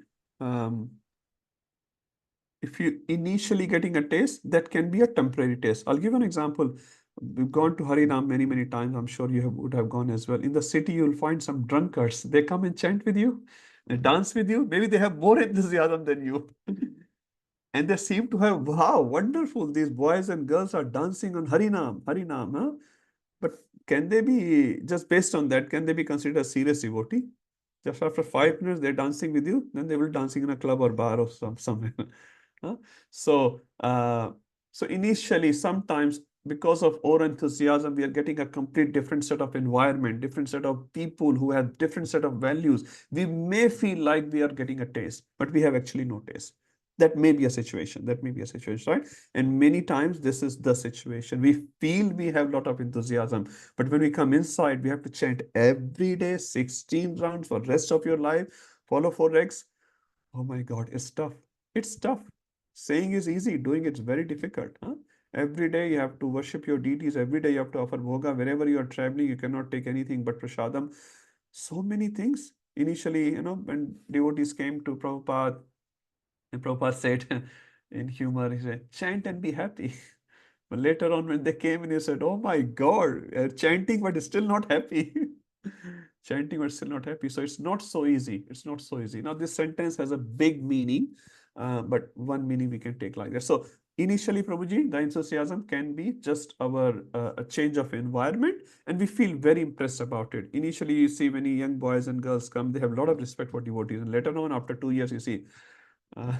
If you initially getting a taste, that can be a temporary taste. I'll give an example. We've gone to Harinam many, many times. I'm sure you would have gone as well. In the city, you'll find some drunkards. They come and chant with you. They dance with you. Maybe they have more enthusiasm than you. And they seem to have, wow, wonderful. These boys and girls are dancing on Harinam, huh? But can they be, just based on that, can they be considered a serious devotee? Just after 5 minutes, they're dancing with you, then they will be dancing in a club or bar or somewhere. Huh? So initially, sometimes because of our enthusiasm, we are getting a complete different set of environment, different set of people who have different set of values. We may feel like we are getting a taste, but we have actually no taste. That may be a situation. Right? And many times this is the situation. We feel we have a lot of enthusiasm, but when we come inside, we have to chant every day, 16 rounds for rest of your life, follow 4 regs. Oh my God, it's tough. It's tough. Saying is easy, doing it's very difficult. Huh? Every day you have to worship your deities. Every day you have to offer bhoga. Wherever you are traveling, you cannot take anything but prasadam. So many things. Initially, when devotees came to Prabhupada, and Prabhupada said in humor, he said, chant and be happy. But later on, when they came in, he said, oh my God, chanting but still not happy. Chanting but still not happy. So it's not so easy. It's not so easy. Now, this sentence has a big meaning, but one meaning we can take like that. So initially, Prabhuji, the enthusiasm can be just our a change of environment, and we feel very impressed about it. Initially, you see many young boys and girls come, they have a lot of respect for devotees. And later on, after 2 years, you see,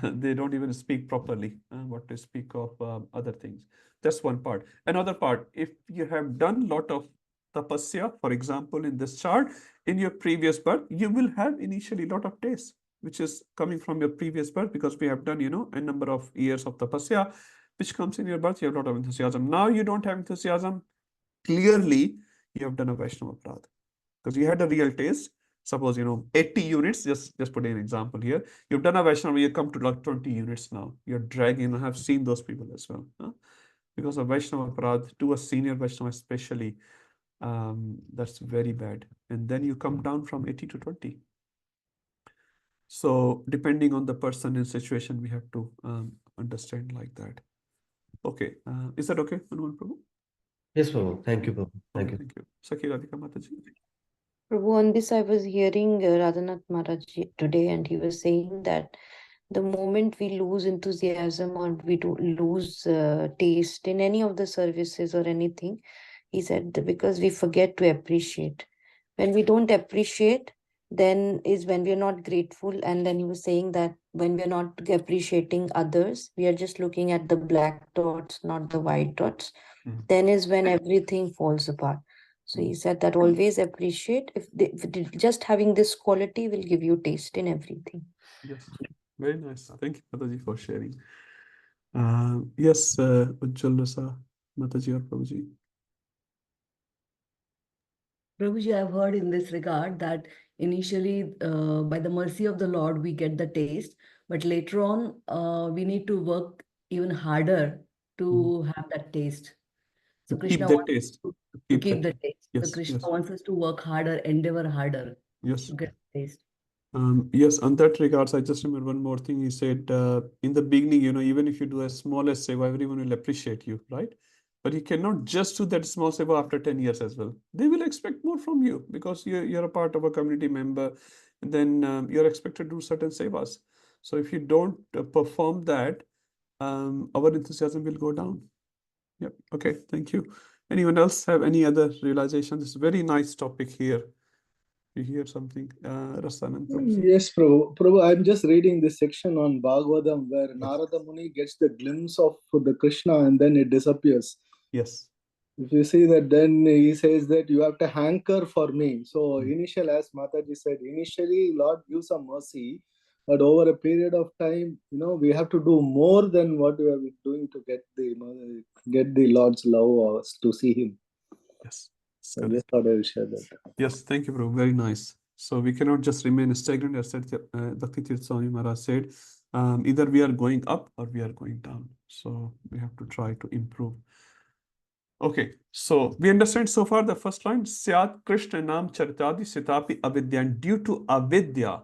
they don't even speak properly, what to speak of other things. That's one part. Another part, if you have done a lot of tapasya, for example, in this chart, in your previous birth, you will have initially a lot of taste, which is coming from your previous birth, because we have done, a number of years of tapasya, which comes in your birth, you have a lot of enthusiasm. Now you don't have enthusiasm. Clearly, you have done a Vaishnava Aparadha, because you had a real taste. Suppose, 80 units, just put an example here. You've done a Vaishnava, you come to like 20 units now. You're dragging, I have seen those people as well. Huh? Because of Vaishnava Aparadha, to a senior Vaishnava especially, that's very bad. And then you come down from 80 to 20. So depending on the person and situation, we have to understand like that. Okay, is that okay, Manuel Prabhu? yes, Prabhu. Thank you, Prabhu. Thank you. Thank you. Sakhi Radhika Mataji. Prabhu, on this, I was hearing Radhanath Maharaj today, and he was saying that the moment we lose enthusiasm or we do lose taste in any of the services or anything, he said that because we forget to appreciate. When we don't appreciate, then is when we are not grateful. And then he was saying that when we are not appreciating others, we are just looking at the black dots, not the white dots. Then is when everything falls apart. So he said that always appreciate. Just having this quality will give you taste in everything. Yes, very nice. Thank you, Mataji, for sharing. Yes, Ujjwal Rasa, Mataji or Prabhuji. Prabhuji, I've heard in this regard that initially, by the mercy of the Lord, we get the taste, but later on, we need to work even harder to have that taste. So keep Krishna the wants taste. to Keep keep the the taste. So yes, Krishna yes, wants us to work harder, endeavor harder yes. to get the taste. Yes, on that regards, I just remember one more thing. He said in the beginning, even if you do a smallest seva, everyone will appreciate you, right? But you cannot just do that small seva after 10 years as well. They will expect more from you because you're a part of a community member. And then you're expected to do certain sevas. So if you don't perform that, our enthusiasm will go down. Yep. Okay. Thank you. Anyone else have any other realization? This is a very nice topic here. You hear something, Rasanand Prabhuji? Yes, Prabhu. Prabhu, I'm just reading this section on Bhagavatam where Narada Muni gets the glimpse of the Krishna and then it disappears. Yes. If you see that, then he says that you have to hanker for me. So initial, as Mataji said, initially Lord gives some mercy, but over a period of time, we have to do more than what we have been doing to get the Lord's love or to see Him. Yes. So I just thought I would share that. Yes, thank you, Prabhu. Very nice. So we cannot just remain stagnant, as Bhakti Tirthaswami Maharaj said. Either we are going up or we are going down. So we have to try to improve. Okay, so we understand so far the first line, Syat Krishna Nam Charitadi Sitapi Avidya. And due to avidya,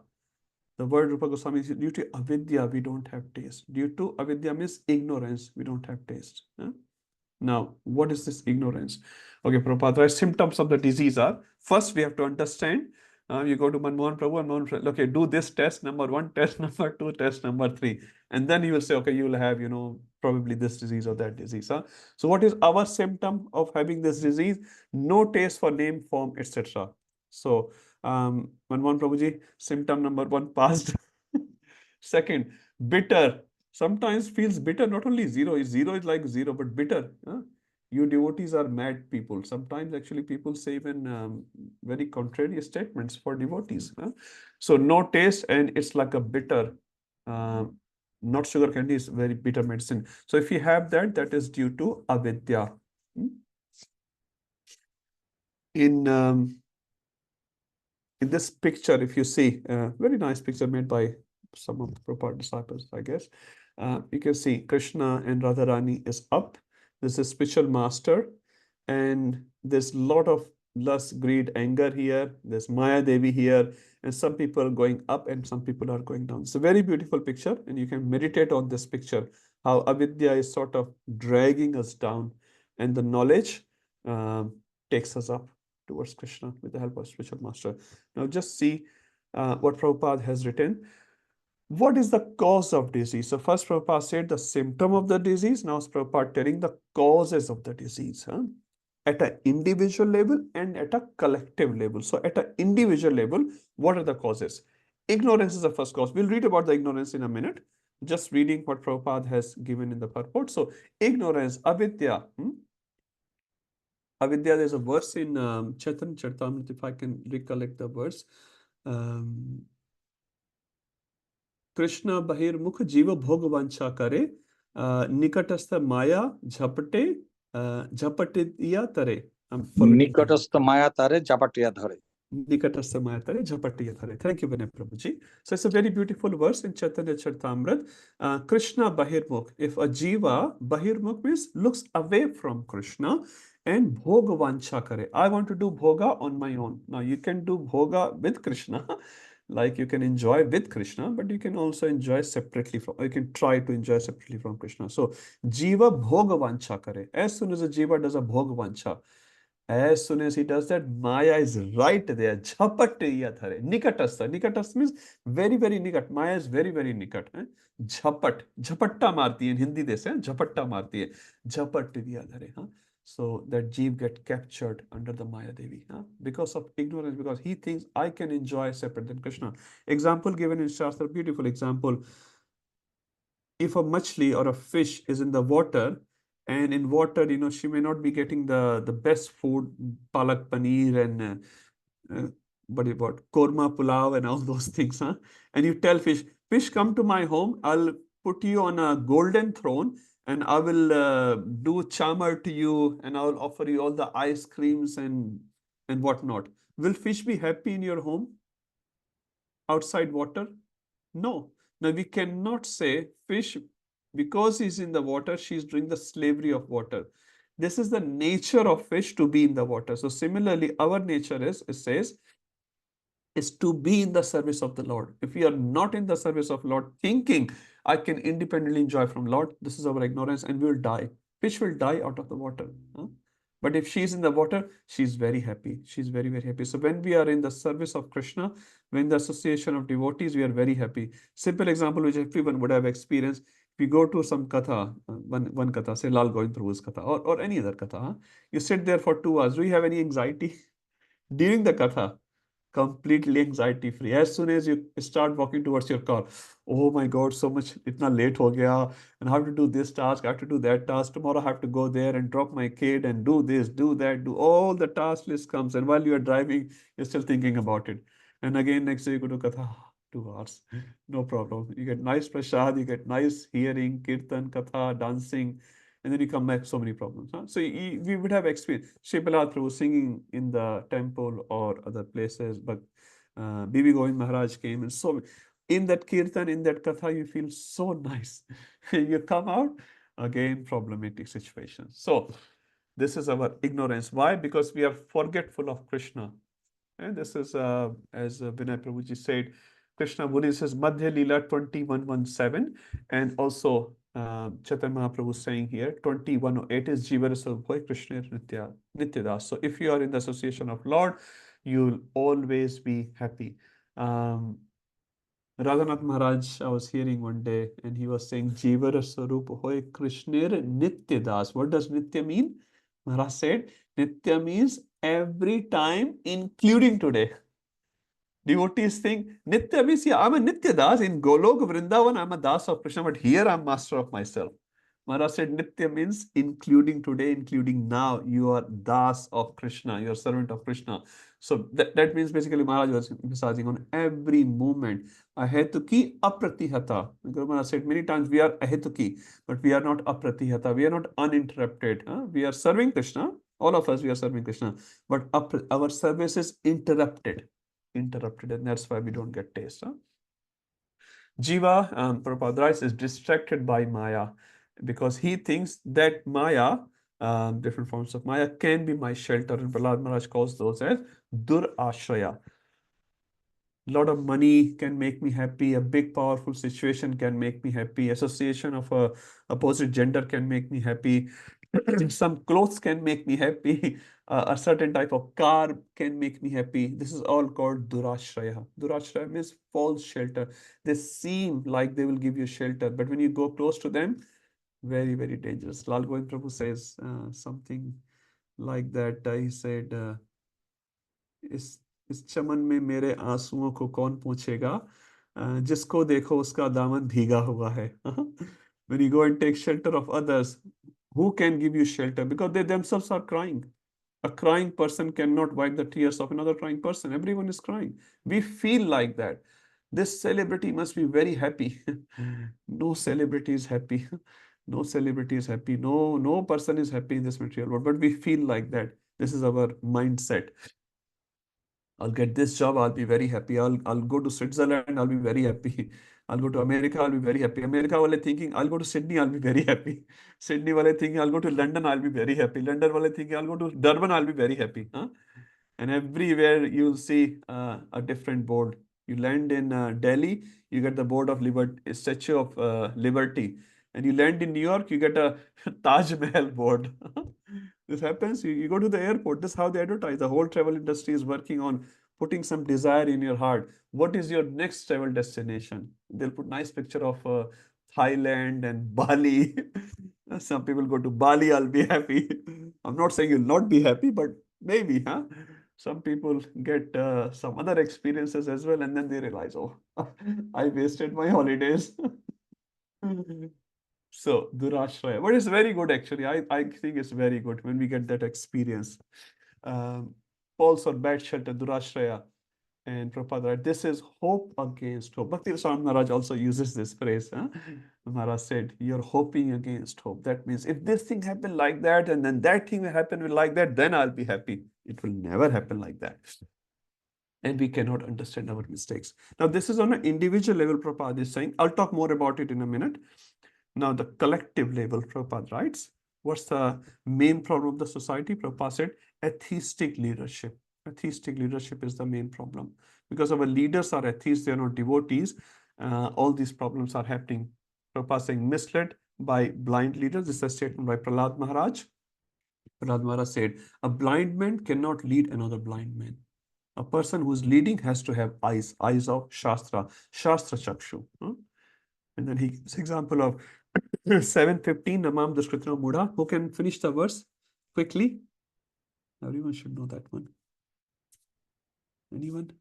the word Rupa Goswami is due to avidya, we don't have taste. Due to avidya means ignorance, we don't have taste. Now, what is this ignorance? Okay, Prabhupada, symptoms of the disease are, first we have to understand, you go to Manmohan Prabhu, okay, do this test, number 1, test number 2, test number 3. And then you will say, okay, you will have, probably this disease or that disease. So what is our symptom of having this disease? No taste for name, form, etc. So, Manmohan Prabhuji, symptom number 1 passed. Second, bitter. Sometimes feels bitter, not only zero is like zero, but bitter. You devotees are mad people. Sometimes actually people say even very contrary statements for devotees. So no taste and it's like a bitter, not sugar candy is very bitter medicine. So if you have that, that is due to avidya. In this picture, if you see, very nice picture made by some of the Prabhupada disciples, I guess. You can see Krishna and Radharani is up. This is spiritual master. And there's a lot of lust, greed, anger here. There's Maya Devi here. And some people are going up and some people are going down. It's a very beautiful picture. And you can meditate on this picture, how avidya is sort of dragging us down. And the knowledge takes us up towards Krishna with the help of spiritual master. Now just see what Prabhupada has written. What is the cause of disease? So first Prabhupada said the symptom of the disease. Now Prabhupada telling the causes of the disease. At an individual level and at a collective level. So at an individual level, what are the causes? Ignorance is the first cause. We'll read about the ignorance in a minute. Just reading what Prabhupada has given in the purport. So ignorance, avidya. Avidya, there's a verse in Chaitanya Charitamrita, if I can recollect the verse. Krishna bahir mukh jiva bhogvancha kare, nikatastha maya jhapate jhapatiya tare. I'm forgetting. Nikatastha maya tare jhapatiya dhare. Nikatastha maya tare jhapatiya thare. Thank you, Vinay Prabhuji. So it's a very beautiful verse in Chaitanya Charitamrita. Krishna bahirmukh. If a jiva, bahirmukh means looks away from Krishna, and bhoga vancha kare. I want to do bhoga on my own. Now you can do bhoga with Krishna, like you can enjoy with Krishna, but you can also enjoy separately from, you can try to enjoy separately from Krishna. So jiva bhoga vancha kare. As soon as a jiva does a bhoga vancha, as soon as he does that, Maya is right there. Jhapatiya thare. Nikatastha. Nikatastha means very, very nikat. Maya is very, very nikat. Jhapat. Jhapatta marti hai. In Hindi they say, jhapatta marti hai. Jhapatiya thare. So that jeev get captured under the Maya Devi. Because of ignorance, because he thinks I can enjoy separate than Krishna. Example given in Shastra, beautiful example. If a machli or a fish is in the water, and in water, she may not be getting the best food, palak paneer and what korma pulao and all those things, and you tell fish, come to my home, I'll put you on a golden throne and I will do chamar to you and I'll offer you all the ice creams and whatnot. Will fish be happy in your home outside water? No. Now we cannot say fish, because he's in the water, she's doing the slavery of water. This is the nature of fish to be in the water. So similarly, our nature is, it says, is to be in the service of the Lord. If we are not in the service of Lord, thinking I can independently enjoy from Lord, this is our ignorance, and we will die. Fish will die out of the water. But if she is in the water, she is very happy. She is very, very happy. So when we are in the service of Krishna, when the association of devotees, we are very happy. Simple example which everyone would have experienced. We go to some katha, one katha, say Lal Govind Prabhu's katha, or any other katha. You sit there for 2 hours. Do you have any anxiety during the katha? Completely anxiety free. As soon as you start walking towards your car, oh my God, so much, itna late ho gaya, and I have to do this task, I have to do that task, tomorrow I have to go there and drop my kid and do this, do that, do all the task list comes, and while you are driving, you're still thinking about it. And again, next day you go to Katha, 2 hours, no problem. You get nice prasad, you get nice hearing, kirtan, Katha, dancing, and then you come back, so many problems. So we would have experienced Shipala through singing in the temple or other places, but Bibi Govind Maharaj came, and so in that kirtan, in that katha, you feel so nice. You come out, again, problematic situation. So this is our ignorance. Why? Because we are forgetful of Krishna. And this is, as Vinay Prabhuji said, Krishna Muni says Madhya Leela 21:17, and also Chaitanya Mahaprabhu saying here 21:08 is Jiva Rasabhoy Krishna Nityadas. So if you are in the association of Lord, you'll always be happy. Radhanath Maharaj, I was hearing one day, and he was saying Jiva Rasarup Hoy Krishna Nityadas. What does Nitya mean? Maharaj said Nitya means every time, including today. Devotees think Nitya means, yeah, I'm a Nitya Das. In Golok, Vrindavan, I'm a Das of Krishna, but here I'm master of myself. Maharaj said Nitya means including today, including now, you are Das of Krishna, you are servant of Krishna. So that means basically Maharaj was emphasizing on every moment. Ahetuki apratihata. Guru Maharaj said many times we are ahetuki, but we are not apratihata. We are not uninterrupted. We are serving Krishna. All of us, we are serving Krishna, but our service is interrupted, and that's why we don't get taste. Jiva, Prabhupada writes, is distracted by Maya because he thinks that Maya, different forms of Maya, can be my shelter, and Prahlad Maharaj calls those as Dur Ashraya. A lot of money can make me happy, a big powerful situation can make me happy, association of a opposite gender can make me happy, some clothes can make me happy, a certain type of car can make me happy. This is all called Durashraya. Durashraya means false shelter. They seem like they will give you shelter, but when you go close to them, very, very dangerous. Lal Govind Prabhu says something like that. He said, इस चमन में मेरे आंसुओं को कौन पूछेगा, जिसको देखो उसका दामन भीगा हुआ है. When you go and take shelter of others, who can give you shelter? Because they themselves are crying. A crying person cannot wipe the tears of another crying person. Everyone is crying. We feel like that. This celebrity must be very happy. No celebrity is happy. No celebrity is happy. No person is happy in this material world. But we feel like that. This is our mindset. I'll get this job, I'll be very happy. I'll go to Switzerland, I'll be very happy. I'll go to America, I'll be very happy. America wale thinking, I'll go to Sydney, I'll be very happy. Sydney wale thinking, I'll go to London, I'll be very happy. London wale thinking, I'll go to Durban, I'll be very happy. And everywhere you'll see a different board. You land in Delhi, you get the board of Liberty, Statue of Liberty. And you land in New York, you get a Taj Mahal board. This happens, you go to the airport, this is how they advertise. The whole travel industry is working on putting some desire in your heart. What is your next travel destination? They'll put nice picture of Thailand and Bali. Some people go to Bali, I'll be happy. I'm not saying you'll not be happy, but maybe, some people get some other experiences as well, and then they realize, oh, I wasted my holidays. So, Durashraya. But it's very good actually. I think it's very good when we get that experience. False or bad shelter, Durashraya. And Prabhupada, this is hope against hope. Bhakti Swami Maharaj also uses this phrase. Maharaj said, you're hoping against hope. That means if this thing happened like that, and then that thing will happen like that, then I'll be happy. It will never happen like that. And we cannot understand our mistakes. Now, this is on an individual level, Prabhupada is saying. I'll talk more about it in a minute. Now, the collective level, Prabhupada writes, What's the main problem of the society? Prabhupada said atheistic leadership. Atheistic leadership is the main problem. Because our leaders are atheists, they are not devotees. All these problems are happening. Prabhupada saying misled by blind leaders. This is a statement by Prahlad Maharaj. Prahlad Maharaj said, a blind man cannot lead another blind man. A person who is leading has to have eyes of Shastra Chakshu. And then he gives example of 7:15, Namam Dushkritana Mudha. Who can finish the verse quickly? Everyone should know that one. Anyone?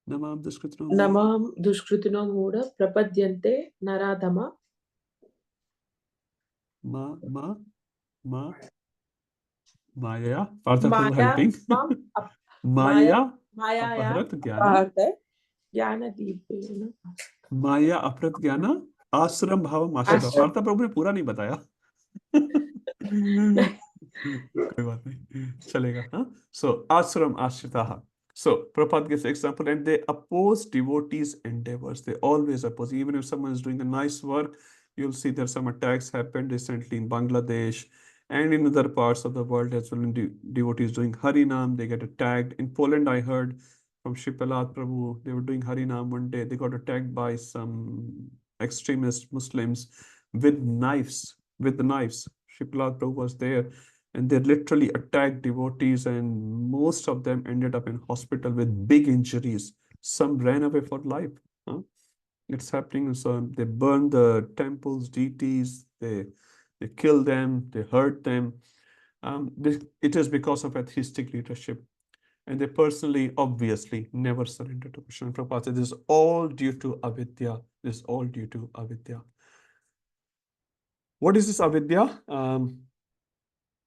Namam Dushkritana Mudha. Namam Dushkritino Muda Prapadyante Naradama. Maya. Partha Prabhu helping. Maya Aparat Jnana. Jnana Deepena. Maya Aparat Jnana Ashram Bhavam Ashita. Partha Prabhu ने पूरा नहीं बताया. कोई बात नहीं, चलेगा. हाँ. So Ashram Ashritaha. So Prabhupada gives example, and they oppose devotees' endeavors. They always oppose. Even if someone is doing a nice work, you'll see there some attacks happened recently in Bangladesh and in other parts of the world as well. Devotees doing Harinam, they get attacked. In Poland, I heard from Shipalat Prabhu, they were doing Harinam one day. They got attacked by some extremist Muslims with knives. Shipalat Prabhu was there. And they literally attacked devotees, and most of them ended up in hospital with big injuries. Some ran away for life. It's happening. So they burn the temples, deities, they kill them, they hurt them. It is because of atheistic leadership. And they personally, obviously, never surrender to Krishna. Prabhupada said, this is all due to avidya. This is all due to avidya. What is this avidya?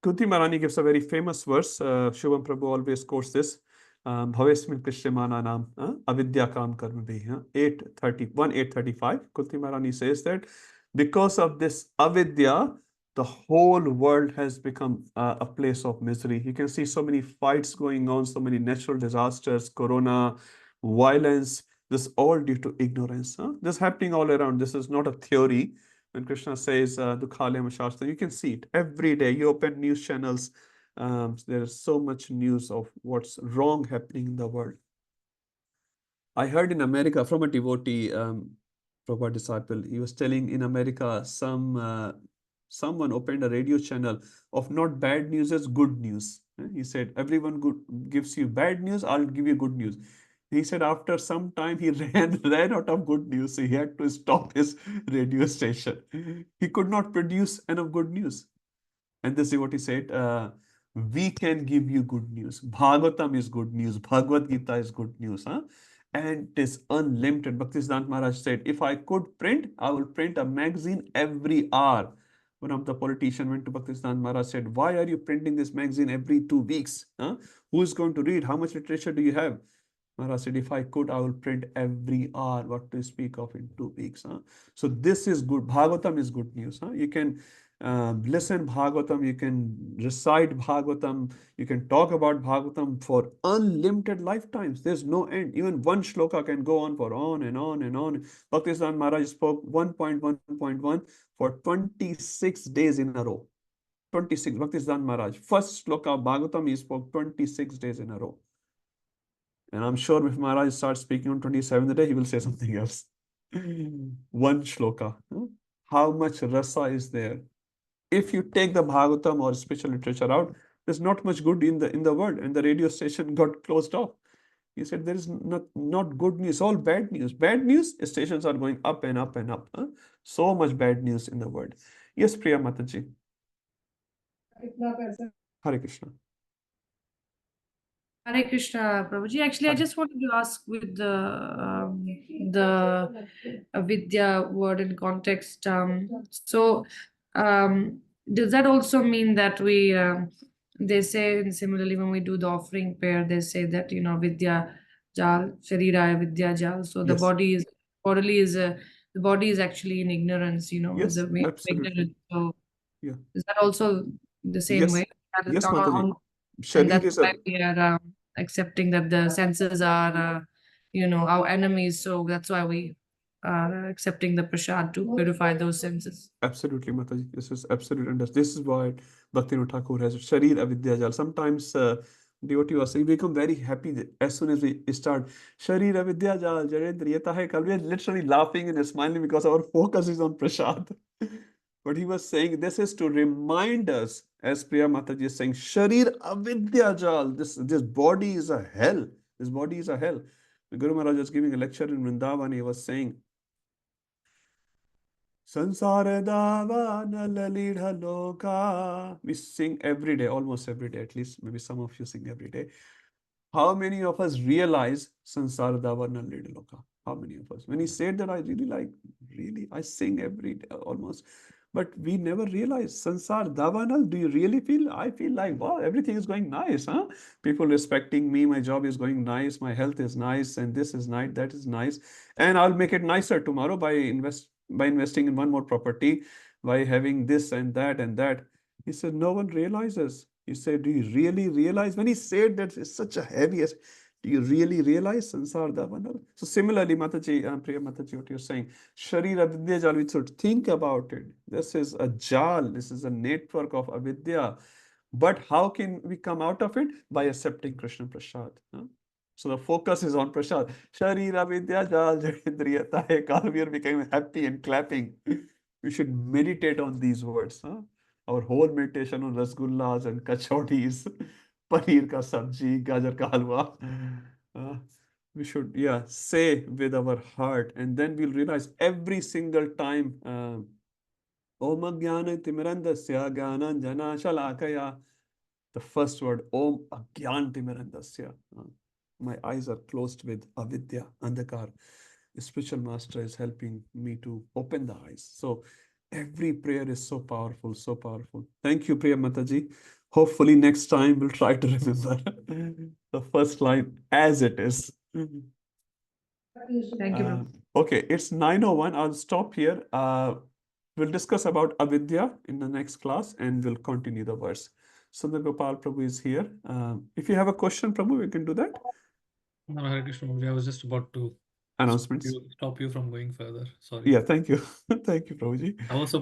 Kunti Maharani gives a very famous verse. Shubham Prabhu always quotes this. Bhavesmin Krishnamana Nam Avidya Kam Karma Bhi. 835. Kunti Maharani says that because of this avidya, the whole world has become a place of misery. You can see so many fights going on, so many natural disasters, corona, violence. This all due to ignorance. This is happening all around. This is not a theory. When Krishna says Dukhalaya Shastra, you can see it every day. You open news channels, there is so much news of what's wrong happening in the world. I heard in America from a devotee, Prabhupada disciple, he was telling in America someone opened a radio channel of not bad news as good news. He said, everyone gives you bad news, I'll give you good news. He said after some time he ran out of good news. So he had to stop his radio station. He could not produce enough good news. And this is what he said, we can give you good news. Bhagavatam is good news. Bhagavad Gita is good news. And it is unlimited. Bhakti Siddhanta Maharaj said, if I could print, I will print a magazine every hour. One of the politicians went to Bhakti Siddhanta Maharaj, said, why are you printing this magazine every 2 weeks? Who is going to read? How much literature do you have? Maharaj said, if I could, I will print every hour. What to speak of in 2 weeks? So this is good. Bhagavatam is good news. You can listen Bhagavatam, you can recite Bhagavatam, you can talk about Bhagavatam for unlimited lifetimes. There's no end. Even one shloka can go on for on and on and on. Bhaktisiddhanta Maharaj spoke 1.1.1 for 26 days in a row. 26. Bhaktisiddhanta Maharaj. First shloka of Bhagavatam, he spoke 26 days in a row. And I'm sure if Maharaj starts speaking on 27th day, he will say something else. One shloka. How much rasa is there? If you take the Bhagavatam or spiritual literature out, there's not much good in the world. And the radio station got closed off. He said there is not good news, all bad news. Bad news, stations are going up and up and up. So much bad news in the world. Yes, Priya Mataji. Hare Krishna. Hare Krishna, Prabhuji. Actually, I just wanted to ask with the Vidya word in context. So, does that also mean that we, they say similarly when we do the offering prayer, they say that, Vidya Jal, Shariraya Vidya Jal. So the Yes. the body is actually in ignorance, Yes, is a way of absolutely. ignorance. So Yeah. is that also the same Yes. way? Yes, Mataji. And Sharir that's is why we are accepting that the senses are, our enemies. So that's why we are accepting the prasad to purify those senses. Absolutely, Mataji. This is absolutely this is why Bhaktivinoda Thakur has Sharir Avidya Jal. Sometimes devotee was saying we become very happy as soon as we start Sharir Avidya Jal, Jarendriyata hai Kal. We are literally laughing and smiling because our focus is on prasad. But he was saying this is to remind us, as Priya Mataji is saying, Sharir Avidya Jal. This body is a hell. This body is a hell. Guru Maharaj was giving a lecture in Vrindavan. He was saying, Sansara dava nalalidha loka. We sing every day, almost every day, at least maybe some of you sing every day. How many of us realize Sansara dava nalalidha loka? How many of us? When he said that, I really, I sing every day almost. But we never realize Sansar Davanal. Do you really feel? I feel like, wow, everything is going nice, huh? People respecting me, my job is going nice, my health is nice, and this is nice, that is nice. And I'll make it nicer tomorrow by investing in one more property, by having this and that and that. He said, no one realizes. He said, do you really realize? When he said that, it's such a heavy. Do you really realize Sansar Davanal? So similarly, Mataji, Priya Mataji, what you're saying, Sharir Avidya Jal, we should think about it. This is a Jal, this is a network of Avidya. But how can we come out of it? By accepting Krishna Prasad. Huh? So the focus is on Prasad. Sharir Avidya Jal, Jarendriyata hai Kal. We are becoming happy and clapping. We should meditate on these words. Huh? Our whole meditation on rasgullas and kachoris. Paneer ka sabji, gajar ka halwa. We should, say with our heart, and then we'll realize every single time. Om Agyana Timirandasya Gyanan Jana Shalakaya. The first word, Om Agyan Timirandasya. My eyes are closed with avidya, andhakar. The spiritual master is helping me to open the eyes. So every prayer is so powerful, so powerful. Thank you, Priya Mataji. Hopefully next time we'll try to remember the first line as it is. Thank you, Prabhu. Okay, it's 9:01. I'll stop here. We'll discuss about avidya in the next class and we'll continue the verse. Sundar Gopal Prabhu is here. If you have a question, Prabhu, we can do that. No, Hare Krishna, I was just about to Announcements. stop you from going further. Sorry. Yeah, thank you. Thank you, Prabhuji. I was supposed